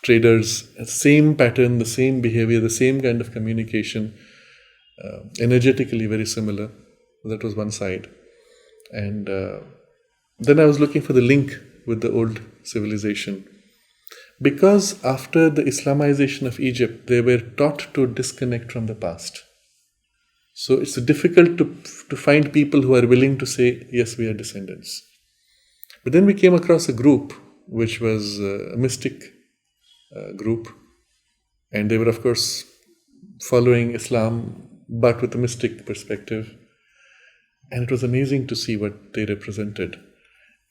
traders. Same pattern, the same behavior, the same kind of communication, energetically very similar. That was one side. And then I was looking for the link with the old civilization. Because after the Islamization of Egypt, they were taught to disconnect from the past. So it's difficult to find people who are willing to say, yes, we are descendants. But then we came across a group which was a mystic group. And they were, of course, following Islam, but with a mystic perspective. And it was amazing to see what they represented.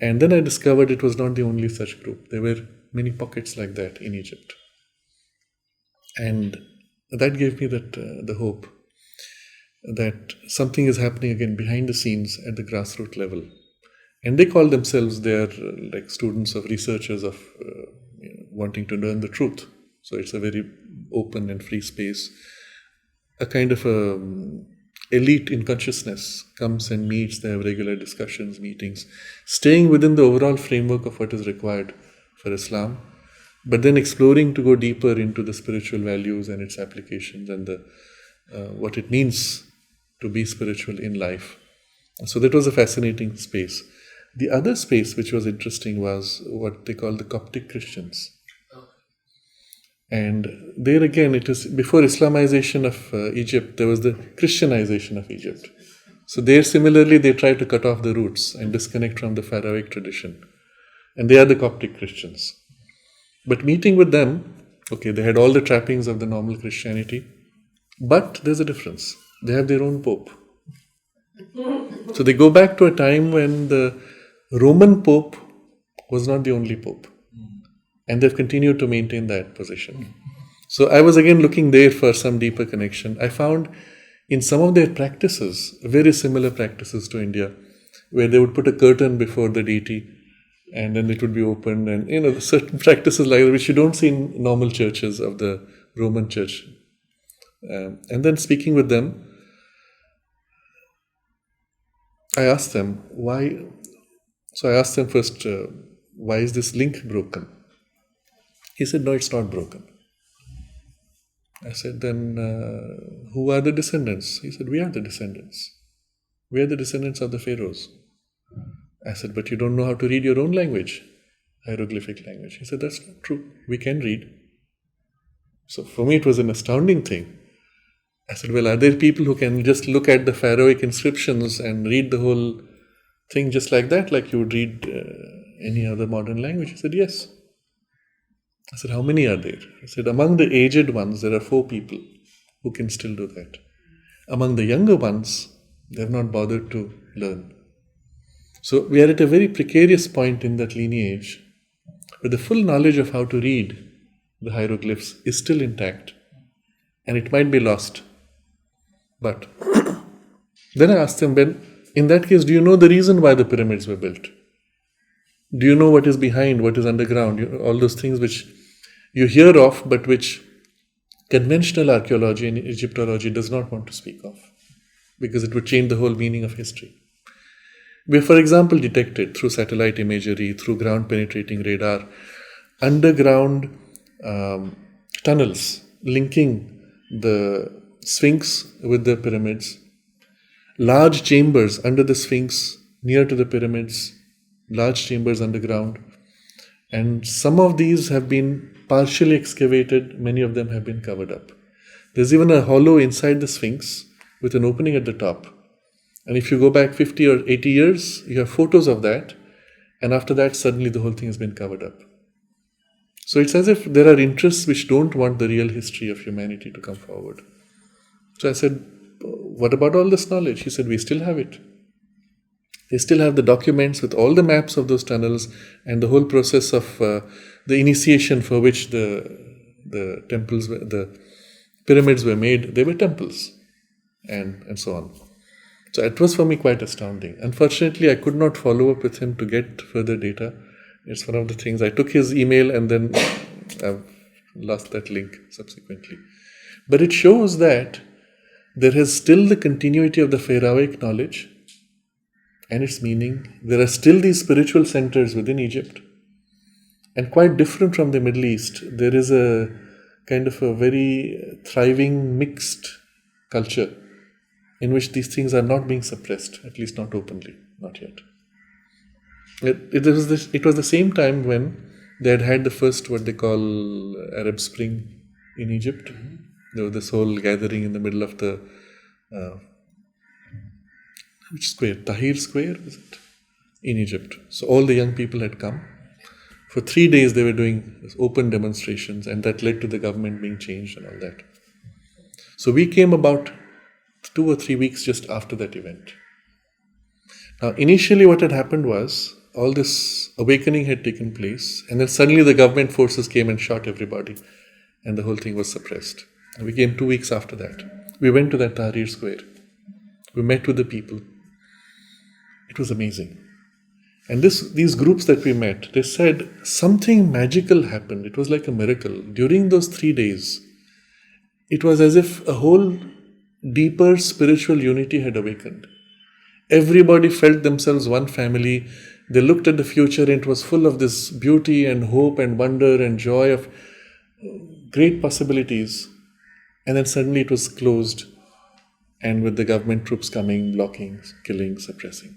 And then I discovered it was not the only such group. There were many pockets like that in Egypt. And that gave me the hope that something is happening again behind the scenes at the grassroots level. And they call themselves, they are like students of researchers of wanting to learn the truth. So it's a very open and free space. A kind of elite in consciousness comes and meets, they have regular discussions, meetings, staying within the overall framework of what is required for Islam, but then exploring to go deeper into the spiritual values and its applications and what it means to be spiritual in life. So that was a fascinating space. The other space which was interesting was what they call the Coptic Christians. And there again, it is before Islamization of Egypt, there was the Christianization of Egypt. So there similarly, they try to cut off the roots and disconnect from the pharaohic tradition. And they are the Coptic Christians. But meeting with them, okay, they had all the trappings of the normal Christianity, but there's a difference. They have their own pope. So they go back to a time when the Roman pope was not the only pope. And they've continued to maintain that position. So I was again looking there for some deeper connection. I found in some of their practices, very similar practices to India, where they would put a curtain before the deity and then it would be opened, and certain practices like that which you don't see in normal churches of the Roman church. And then speaking with them, I asked them why. So I asked them first, why is this link broken? He said, no, it's not broken. I said, then who are the descendants? He said, we are the descendants. We are the descendants of the pharaohs. I said, but you don't know how to read your own language, hieroglyphic language. He said, that's not true. We can read. So for me, it was an astounding thing. I said, well, are there people who can just look at the pharaohic inscriptions and read the whole thing just like that, like you would read any other modern language? He said, yes. I said, how many are there? He said, among the aged ones, there are 4 people who can still do that. Among the younger ones, they have not bothered to learn. So we are at a very precarious point in that lineage where the full knowledge of how to read the hieroglyphs is still intact and it might be lost. But then I asked them, Ben, in that case, do you know the reason why the pyramids were built? Do you know what is behind, what is underground? All those things which you hear of, but which conventional archaeology and Egyptology does not want to speak of, because it would change the whole meaning of history. We have, for example, detected through satellite imagery, through ground-penetrating radar, underground tunnels linking the Sphinx with the pyramids, large chambers under the Sphinx, near to the pyramids, large chambers underground. And some of these have been partially excavated, many of them have been covered up. There's even a hollow inside the Sphinx with an opening at the top. And if you go back 50 or 80 years, you have photos of that. And after that, suddenly the whole thing has been covered up. So it's as if there are interests which don't want the real history of humanity to come forward. So I said, what about all this knowledge? He said, we still have it. They still have the documents with all the maps of those tunnels and the whole process of the initiation for which the temples, the pyramids were made. They were temples and so on. So it was for me quite astounding. Unfortunately, I could not follow up with him to get further data. It's one of the things. I took his email and then I've lost that link subsequently. But it shows that there is still the continuity of the pharaohic knowledge and its meaning. There are still these spiritual centers within Egypt. And quite different from the Middle East, there is a kind of a very thriving mixed culture in which these things are not being suppressed, at least not openly, not yet. It was the same time when they had the first, what they call Arab Spring in Egypt. There was this whole gathering in the middle of the, which square? Tahrir Square, was it? In Egypt. So all the young people had come. For 3 days they were doing open demonstrations, and that led to the government being changed and all that. So we came about 2 or 3 weeks just after that event. Now, initially what had happened was, all this awakening had taken place, and then suddenly the government forces came and shot everybody, and the whole thing was suppressed. And we came 2 weeks after that. We went to that Tahrir Square. We met with the people. It was amazing. And these groups that we met, they said something magical happened. It was like a miracle. During those 3 days, it was as if a whole deeper spiritual unity had awakened. Everybody felt themselves one family. They looked at the future and it was full of this beauty and hope and wonder and joy of great possibilities. And then suddenly it was closed and with the government troops coming, blocking, killing, suppressing.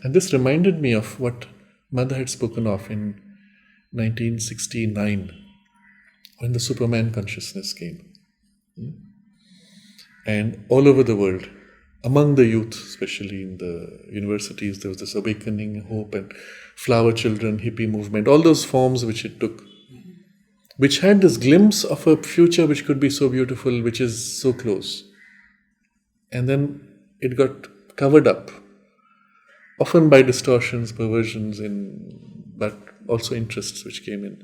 And this reminded me of what Mother had spoken of in 1969, when the Superman consciousness came. And all over the world, among the youth, especially in the universities, there was this awakening, hope, and flower children, hippie movement, all those forms which it took, which had this glimpse of a future which could be so beautiful, which is so close. And then it got covered up, often by distortions, perversions, but also interests which came in.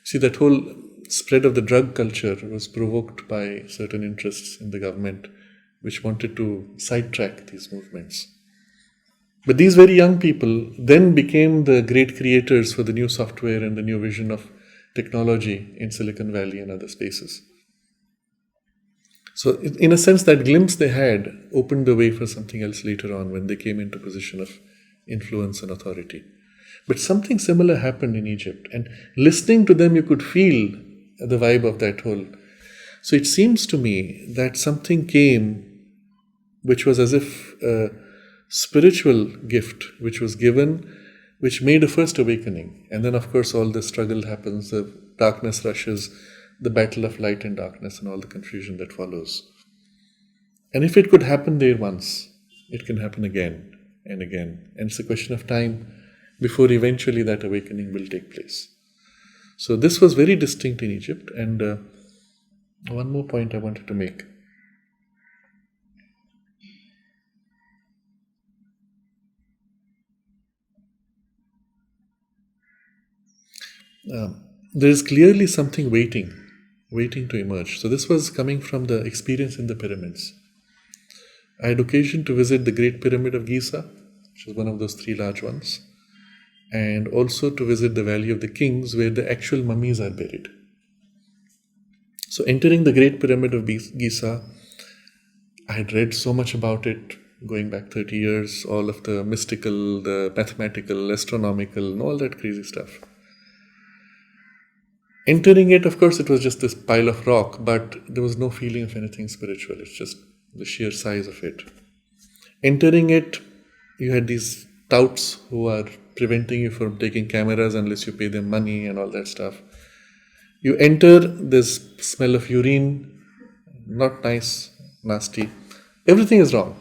See, that whole spread of the drug culture was provoked by certain interests in the government which wanted to sidetrack these movements. But these very young people then became the great creators for the new software and the new vision of technology in Silicon Valley and other spaces. So in a sense, that glimpse they had opened the way for something else later on when they came into position of influence and authority. But something similar happened in Egypt, and listening to them you could feel the vibe of that whole. So it seems to me that something came which was as if a spiritual gift which was given, which made a first awakening. And then of course all the struggle happens, the darkness rushes, the battle of light and darkness and all the confusion that follows. And if it could happen there once, it can happen again and again. And it's a question of time before eventually that awakening will take place. So this was very distinct in Egypt. And one more point I wanted to make. There is clearly something waiting to emerge. So this was coming from the experience in the pyramids. I had occasion to visit the Great Pyramid of Giza, which was one of those 3 large ones, and also to visit the Valley of the Kings, where the actual mummies are buried. So entering the Great Pyramid of Giza, I had read so much about it, going back 30 years, all of the mystical, the mathematical, astronomical, and all that crazy stuff. Entering it, of course, it was just this pile of rock, but there was no feeling of anything spiritual. It's just the sheer size of it. Entering it, you had these touts who are preventing you from taking cameras unless you pay them money and all that stuff. You enter, there's smell of urine, not nice, nasty. Everything is wrong.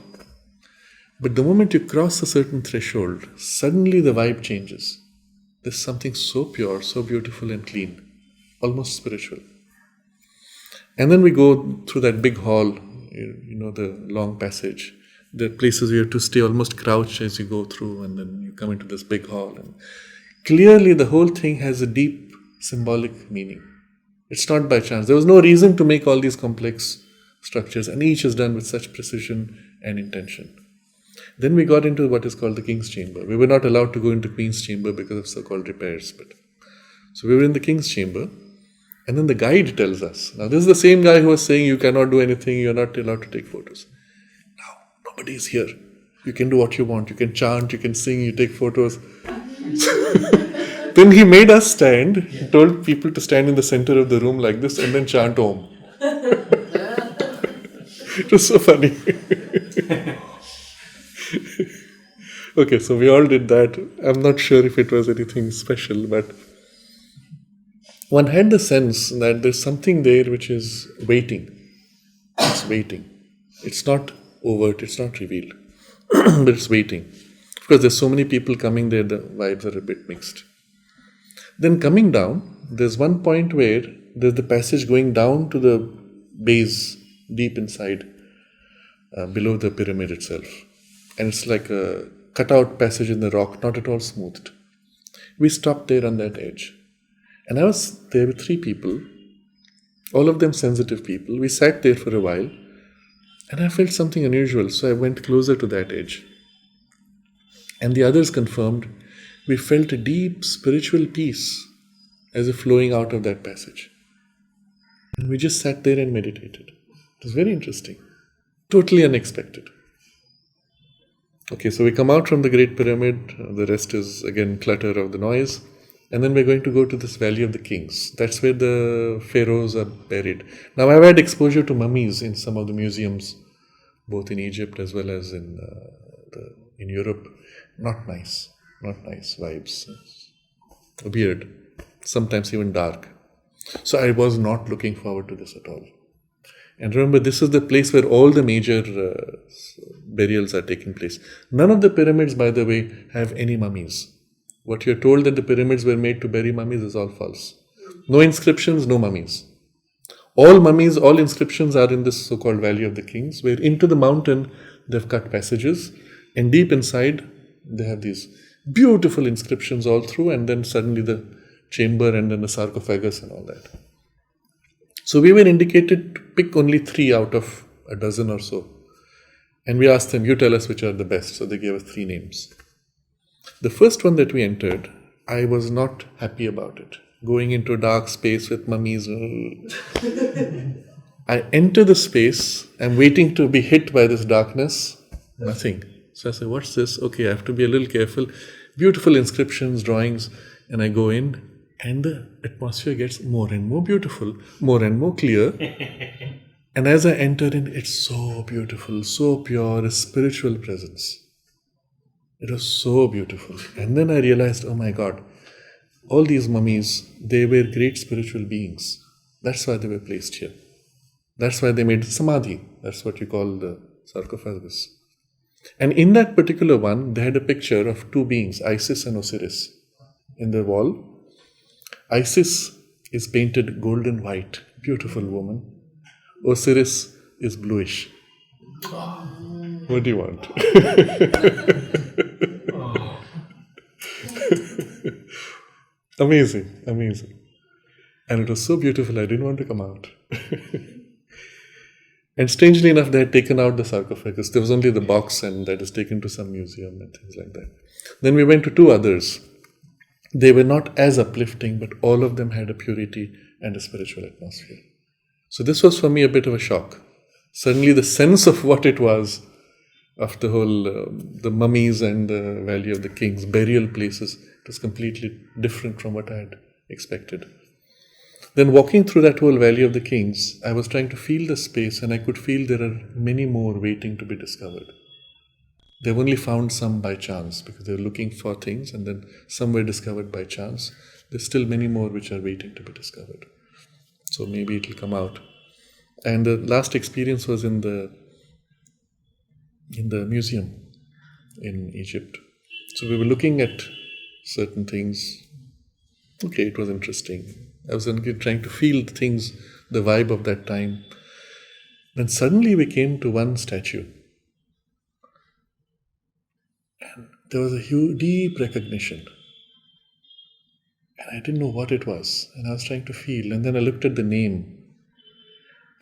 But the moment you cross a certain threshold, suddenly the vibe changes. There's something so pure, so beautiful and clean, almost spiritual. And then we go through that big hall, you know, the long passage. There are places where you have to stay almost crouched as you go through, and then you come into this big hall. And clearly the whole thing has a deep symbolic meaning. It's not by chance. There was no reason to make all these complex structures, and each is done with such precision and intention. Then we got into what is called the King's Chamber. We were not allowed to go into Queen's Chamber because of so-called repairs. So we were in the King's Chamber, and then the guide tells us, now this is the same guy who was saying you cannot do anything, you're not allowed to take photos. Now, nobody is here. You can do what you want. You can chant, you can sing, you take photos. Then he made us stand. He told people to stand in the center of the room like this and then chant Om. It was so funny. Okay, so we all did that. I'm not sure if it was anything special, but one had the sense that there's something there which is waiting. It's waiting. It's not overt, it's not revealed, but it's waiting. Of course, there's so many people coming there, the vibes are a bit mixed. Then coming down, there's one point where there's the passage going down to the base, deep inside, below the pyramid itself. And it's like a cut-out passage in the rock, not at all smoothed. We stopped there on that edge. And I was there with 3 people, all of them sensitive people. We sat there for a while, and I felt something unusual, so I went closer to that edge. And the others confirmed, we felt a deep spiritual peace as if flowing out of that passage. And we just sat there and meditated. It was very interesting, totally unexpected. Okay, so we come out from the Great Pyramid, the rest is again clutter of the noise, And then we're going to go to this Valley of the Kings. That's where the pharaohs are buried. Now, I've had exposure to mummies in some of the museums, both in Egypt as well as in Europe. Not nice vibes. Weird, sometimes even dark. So I was not looking forward to this at all. And remember, this is the place where all the major burials are taking place. None of the pyramids, by the way, have any mummies. What you're told that the pyramids were made to bury mummies is all false. No inscriptions, no mummies. All mummies, all inscriptions are in this so-called Valley of the Kings, where into the mountain they've cut passages, and deep inside they have these beautiful inscriptions all through, and then suddenly the chamber and then the sarcophagus and all that. So we were indicated to pick only 3 out of a dozen or so. And we asked them, you tell us which are the best. So they gave us 3 names. The first one that we entered, I was not happy about it. Going into a dark space with mummies. I enter the space, I'm waiting to be hit by this darkness. Nothing. So I say, what's this? Okay, I have to be a little careful. Beautiful inscriptions, drawings. And I go in. And the atmosphere gets more and more beautiful, more and more clear. And as I enter in, it's so beautiful, so pure, a spiritual presence. It was so beautiful. And then I realized, oh my God, all these mummies, they were great spiritual beings. That's why they were placed here. That's why they made samadhi. That's what you call the sarcophagus. And in that particular one, they had a picture of 2 beings, Isis and Osiris, in the wall. Isis is painted golden white, beautiful woman. Osiris is bluish. What do you want? Amazing. And it was so beautiful, I didn't want to come out. And strangely enough, they had taken out the sarcophagus. There was only the box, and that is taken to some museum and things like that. Then we went to 2 others. They were not as uplifting, but all of them had a purity and a spiritual atmosphere. So this was for me a bit of a shock. Suddenly the sense of what it was, of the whole, the mummies and the Valley of the Kings, burial places, it was completely different from what I had expected. Then walking through that whole Valley of the Kings, I was trying to feel the space, and I could feel there are many more waiting to be discovered. They've only found some by chance because they're looking for things, and then some were discovered by chance. There's still many more which are waiting to be discovered. So maybe it will come out. And the last experience was in the museum in Egypt. So we were looking at certain things. Okay, it was interesting. I was trying to feel the things, the vibe of that time. Then suddenly we came to one statue. There was a huge, deep recognition. And I didn't know what it was. And I was trying to feel. And then I looked at the name.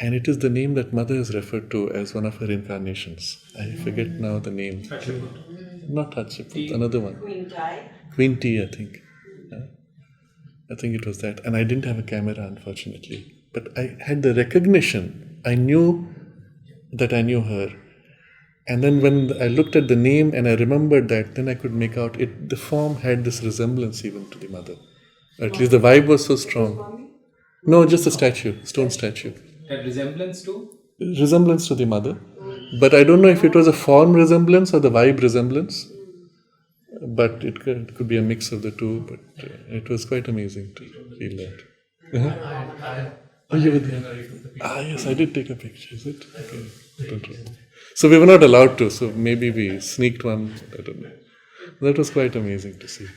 And it is the name that Mother is referred to as one of her incarnations. I forget now the name. Not Hatshepsut, another one. Queen T, I think. I think it was that. And I didn't have a camera, unfortunately. But I had the recognition. I knew that I knew her. And then when I looked at the name and I remembered that, then I could make out it. The form had this resemblance even to the Mother. At least the vibe was so strong. No, just a statue, stone statue. That resemblance to? Resemblance to the Mother. But I don't know if it was a form resemblance or the vibe resemblance. But it could be a mix of the two. But it was quite amazing to feel that. Oh, you were there? Yes, I did take a picture. Is it? Okay. Don't know. So we were not allowed to. So maybe we sneaked one. I don't know. That was quite amazing to see.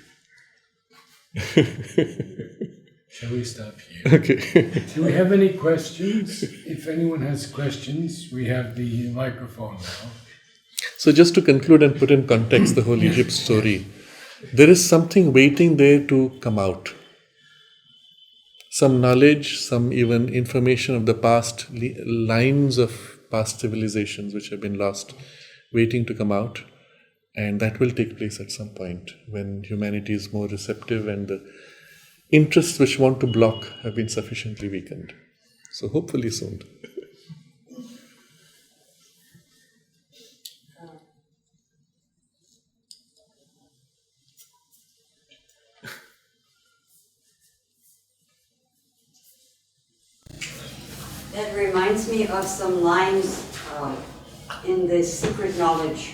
Shall we stop here? Okay. Do we have any questions? If anyone has questions, we have the microphone now. So just to conclude and put in context the whole Egypt story, there is something waiting there to come out. Some knowledge, some even information of the past, lines of past civilizations which have been lost, waiting to come out. And that will take place at some point when humanity is more receptive and the interests which want to block have been sufficiently weakened. So hopefully soon. That reminds me of some lines in the Secret Knowledge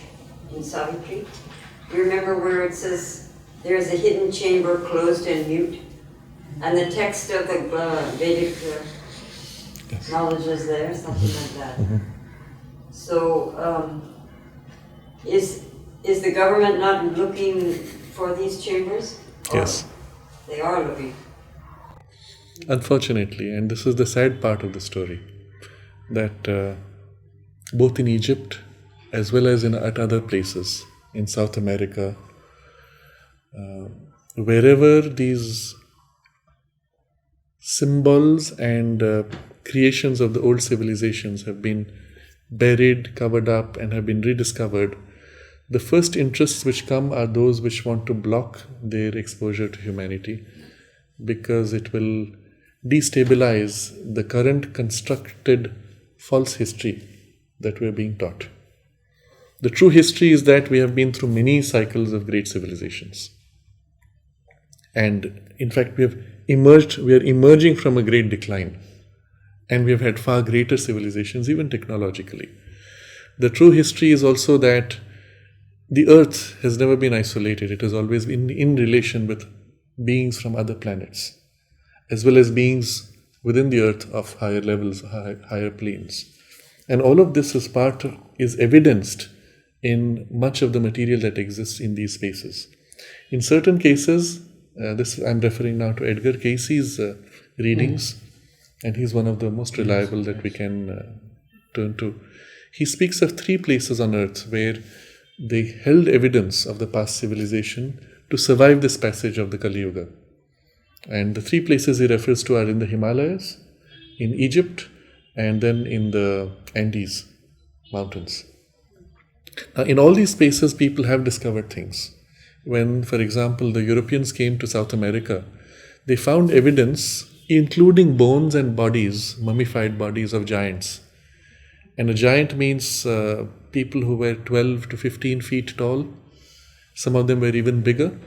in Savitri. You remember where it says, there is a hidden chamber closed and mute? And the text of the Vedic knowledge is there, something like that. Mm-hmm. So, is the government not looking for these chambers? Yes. They are looking. Unfortunately, and this is the sad part of the story, that both in Egypt as well as at other places in South America, wherever these symbols and creations of the old civilizations have been buried, covered up, and have been rediscovered, the first interests which come are those which want to block their exposure to humanity, because it will destabilize the current constructed false history that we are being taught. The true history is that we have been through many cycles of great civilizations. And in fact, we are emerging from a great decline. And we have had far greater civilizations, even technologically. The true history is also that the earth has never been isolated. It has always been in relation with beings from other planets, as well as beings within the earth of higher levels, higher planes. And all of this is evidenced in much of the material that exists in these spaces. In certain cases, I'm referring now to Edgar Cayce's readings, and he's one of the most reliable that we can turn to. He speaks of 3 places on earth where they held evidence of the past civilization to survive this passage of the Kali Yuga. And the 3 places he refers to are in the Himalayas, in Egypt, and then in the Andes mountains. Now, in all these spaces, people have discovered things. When, for example, the Europeans came to South America, they found evidence, including bones and bodies, mummified bodies of giants. And a giant means people who were 12 to 15 feet tall. Some of them were even bigger.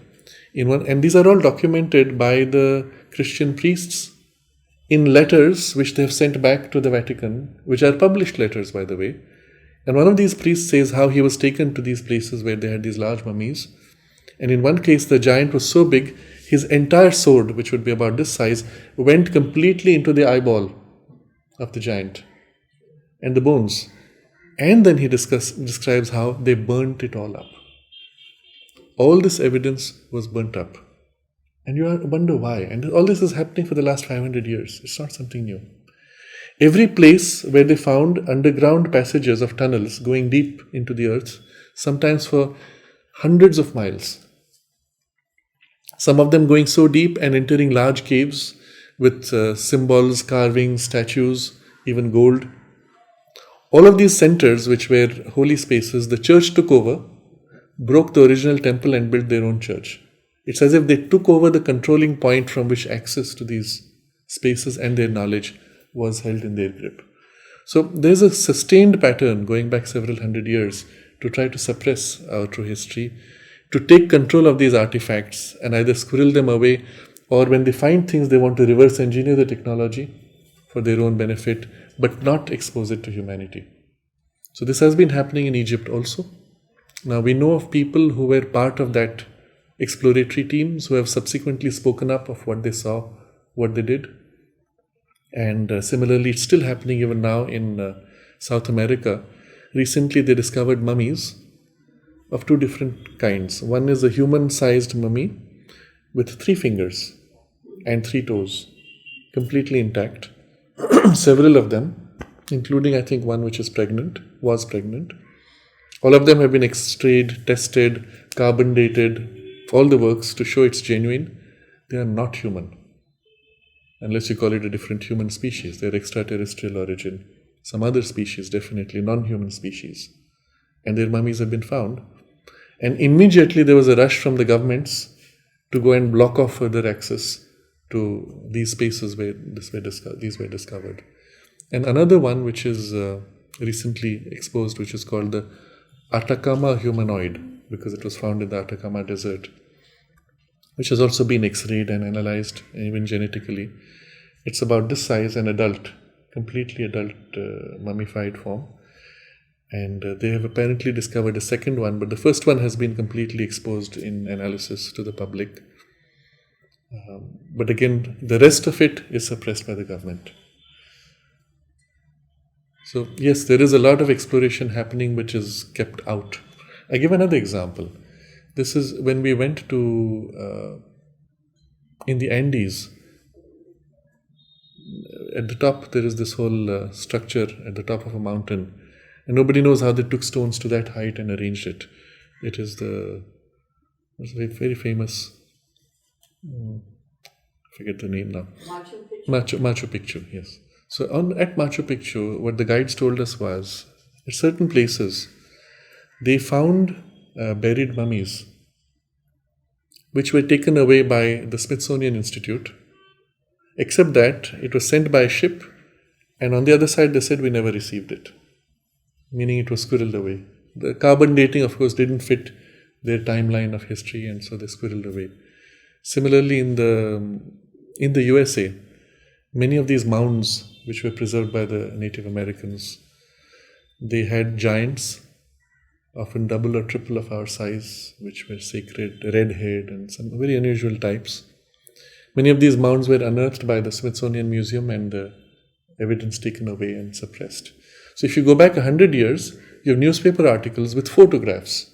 And these are all documented by the Christian priests in letters which they have sent back to the Vatican, which are published letters, by the way. And one of these priests says how he was taken to these places where they had these large mummies. And in one case, the giant was so big, his entire sword, which would be about this size, went completely into the eyeball of the giant and the bones. And then he describes how they burnt it all up. All this evidence was burnt up. And you wonder why. And all this is happening for the last 500 years. It's not something new. Every place where they found underground passages of tunnels going deep into the earth, sometimes for hundreds of miles. Some of them going so deep and entering large caves with symbols, carvings, statues, even gold. All of these centers, which were holy spaces, the church took over, broke the original temple and built their own church. It's as if they took over the controlling point from which access to these spaces and their knowledge was held in their grip. So there's a sustained pattern going back several hundred years to try to suppress our true history, to take control of these artifacts and either squirrel them away, or when they find things, they want to reverse engineer the technology for their own benefit, but not expose it to humanity. So this has been happening in Egypt also. Now we know of people who were part of that exploratory teams who have subsequently spoken up of what they saw, what they did. And similarly, it's still happening even now in South America. Recently, they discovered mummies of 2 different kinds. One is a human-sized mummy with 3 fingers and 3 toes, completely intact. Several of them, including I think one which was pregnant. All of them have been x-rayed, tested, carbon dated, all the works to show it's genuine. They are not human, unless you call it a different human species. They're extraterrestrial origin. Some other species, definitely non-human species. And their mummies have been found. And immediately there was a rush from the governments to go and block off further access to these spaces where these were discovered. And another one which is recently exposed, which is called the Atacama humanoid, because it was found in the Atacama desert, which has also been x-rayed and analyzed, even genetically. It's about this size, an adult, completely adult mummified form. And they have apparently discovered a second one, but the first one has been completely exposed in analysis to the public. But again, the rest of it is suppressed by the government. So yes, there is a lot of exploration happening which is kept out. I give another example. This is when we went to, in the Andes, at the top there is this whole structure at the top of a mountain, and nobody knows how they took stones to that height and arranged it. It is it's a very famous, I forget the name now. Machu Picchu, yes. So at Machu Picchu, what the guides told us was, at certain places, they found buried mummies, which were taken away by the Smithsonian Institute, except that it was sent by a ship, and on the other side they said we never received it, meaning it was squirreled away. The carbon dating, of course, didn't fit their timeline of history, and so they squirreled away. Similarly, in the USA, many of these mounds which were preserved by the Native Americans, they had giants, often double or triple of our size, which were sacred, red-haired, and some very unusual types. Many of these mounds were unearthed by the Smithsonian Museum and the evidence taken away and suppressed. So if you go back 100 years, you have newspaper articles with photographs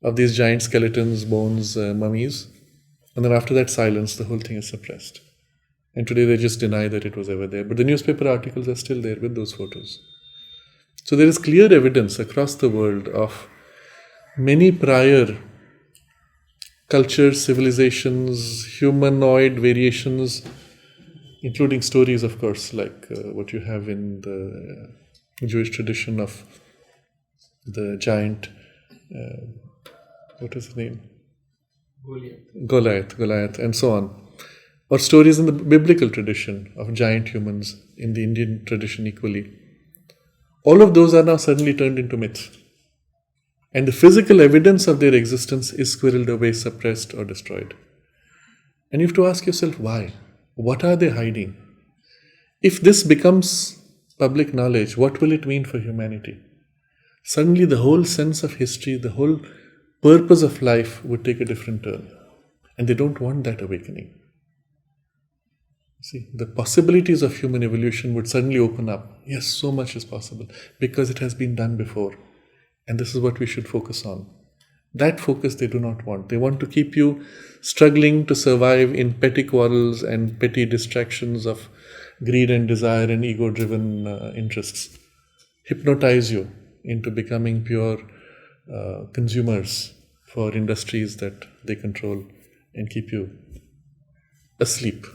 of these giant skeletons, bones, mummies, and then after that silence, the whole thing is suppressed. And today they just deny that it was ever there. But the newspaper articles are still there with those photos. So there is clear evidence across the world of many prior cultures, civilizations, humanoid variations, including stories, of course, like what you have in the Jewish tradition of the giant, what is his name? Goliath, and so on. Or stories in the biblical tradition of giant humans, in the Indian tradition equally. All of those are now suddenly turned into myths. And the physical evidence of their existence is squirreled away, suppressed, or destroyed. And you have to ask yourself, why? What are they hiding? If this becomes public knowledge, what will it mean for humanity? Suddenly the whole sense of history, the whole purpose of life would take a different turn. And they don't want that awakening. See, the possibilities of human evolution would suddenly open up. Yes, so much is possible because it has been done before. And this is what we should focus on. That focus they do not want. They want to keep you struggling to survive in petty quarrels and petty distractions of greed and desire and ego-driven interests. Hypnotize you into becoming pure consumers for industries that they control and keep you asleep,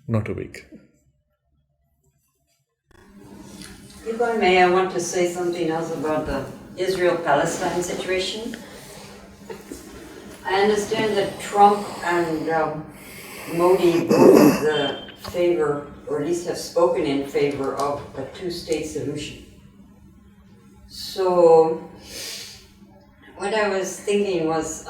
not awake. If I may, I want to say something else about the Israel-Palestine situation. I understand that Trump and Modi both favor, or at least have spoken in favor of a two-state solution. So what I was thinking was,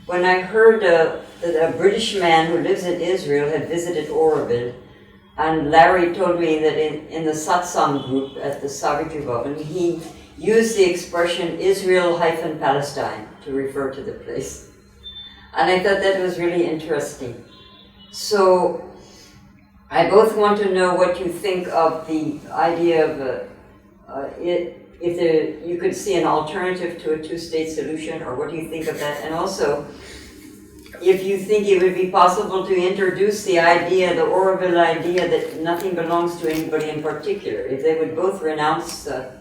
when I heard that a British man who lives in Israel had visited Aurobindo, and Larry told me that in the satsang group at the Savitri Bhavan, he used the expression Israel-Palestine to refer to the place. And I thought that was really interesting. So I both want to know what you think of the idea of if you could see an alternative to a two-state solution, or what do you think of that? And also, if you think it would be possible to introduce the idea, the Aurobindo idea, that nothing belongs to anybody in particular. If they would both renounce the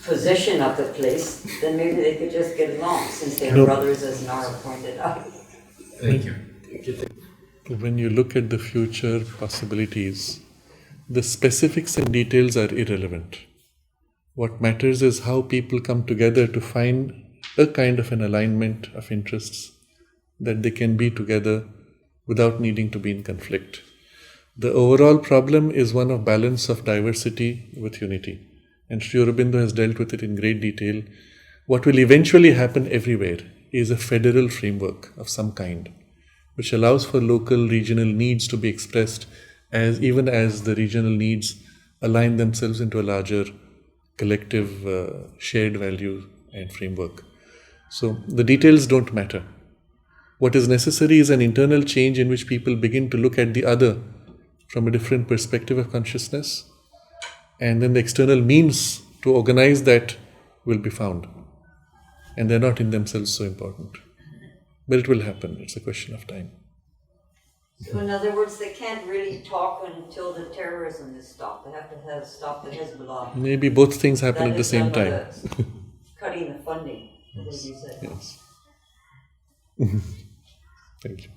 possession of the place, then maybe they could just get along, since they are brothers, as Narad pointed out. Thank you. When you look at the future possibilities, the specifics and details are irrelevant. What matters is how people come together to find a kind of an alignment of interests that they can be together without needing to be in conflict. The overall problem is one of balance of diversity with unity. And Sri Aurobindo has dealt with it in great detail. What will eventually happen everywhere is a federal framework of some kind, which allows for local, regional needs to be expressed even as the regional needs align themselves into a larger collective shared value and framework. So the details don't matter. What is necessary is an internal change in which people begin to look at the other from a different perspective of consciousness, and then the external means to organize that will be found. And they're not in themselves so important. But it will happen. It's a question of time. So in other words, they can't really talk until the terrorism is stopped. They have to stop the Hezbollah. Maybe both things happen That at the is same done by time. cutting the funding, as you said. Yes. Thank you.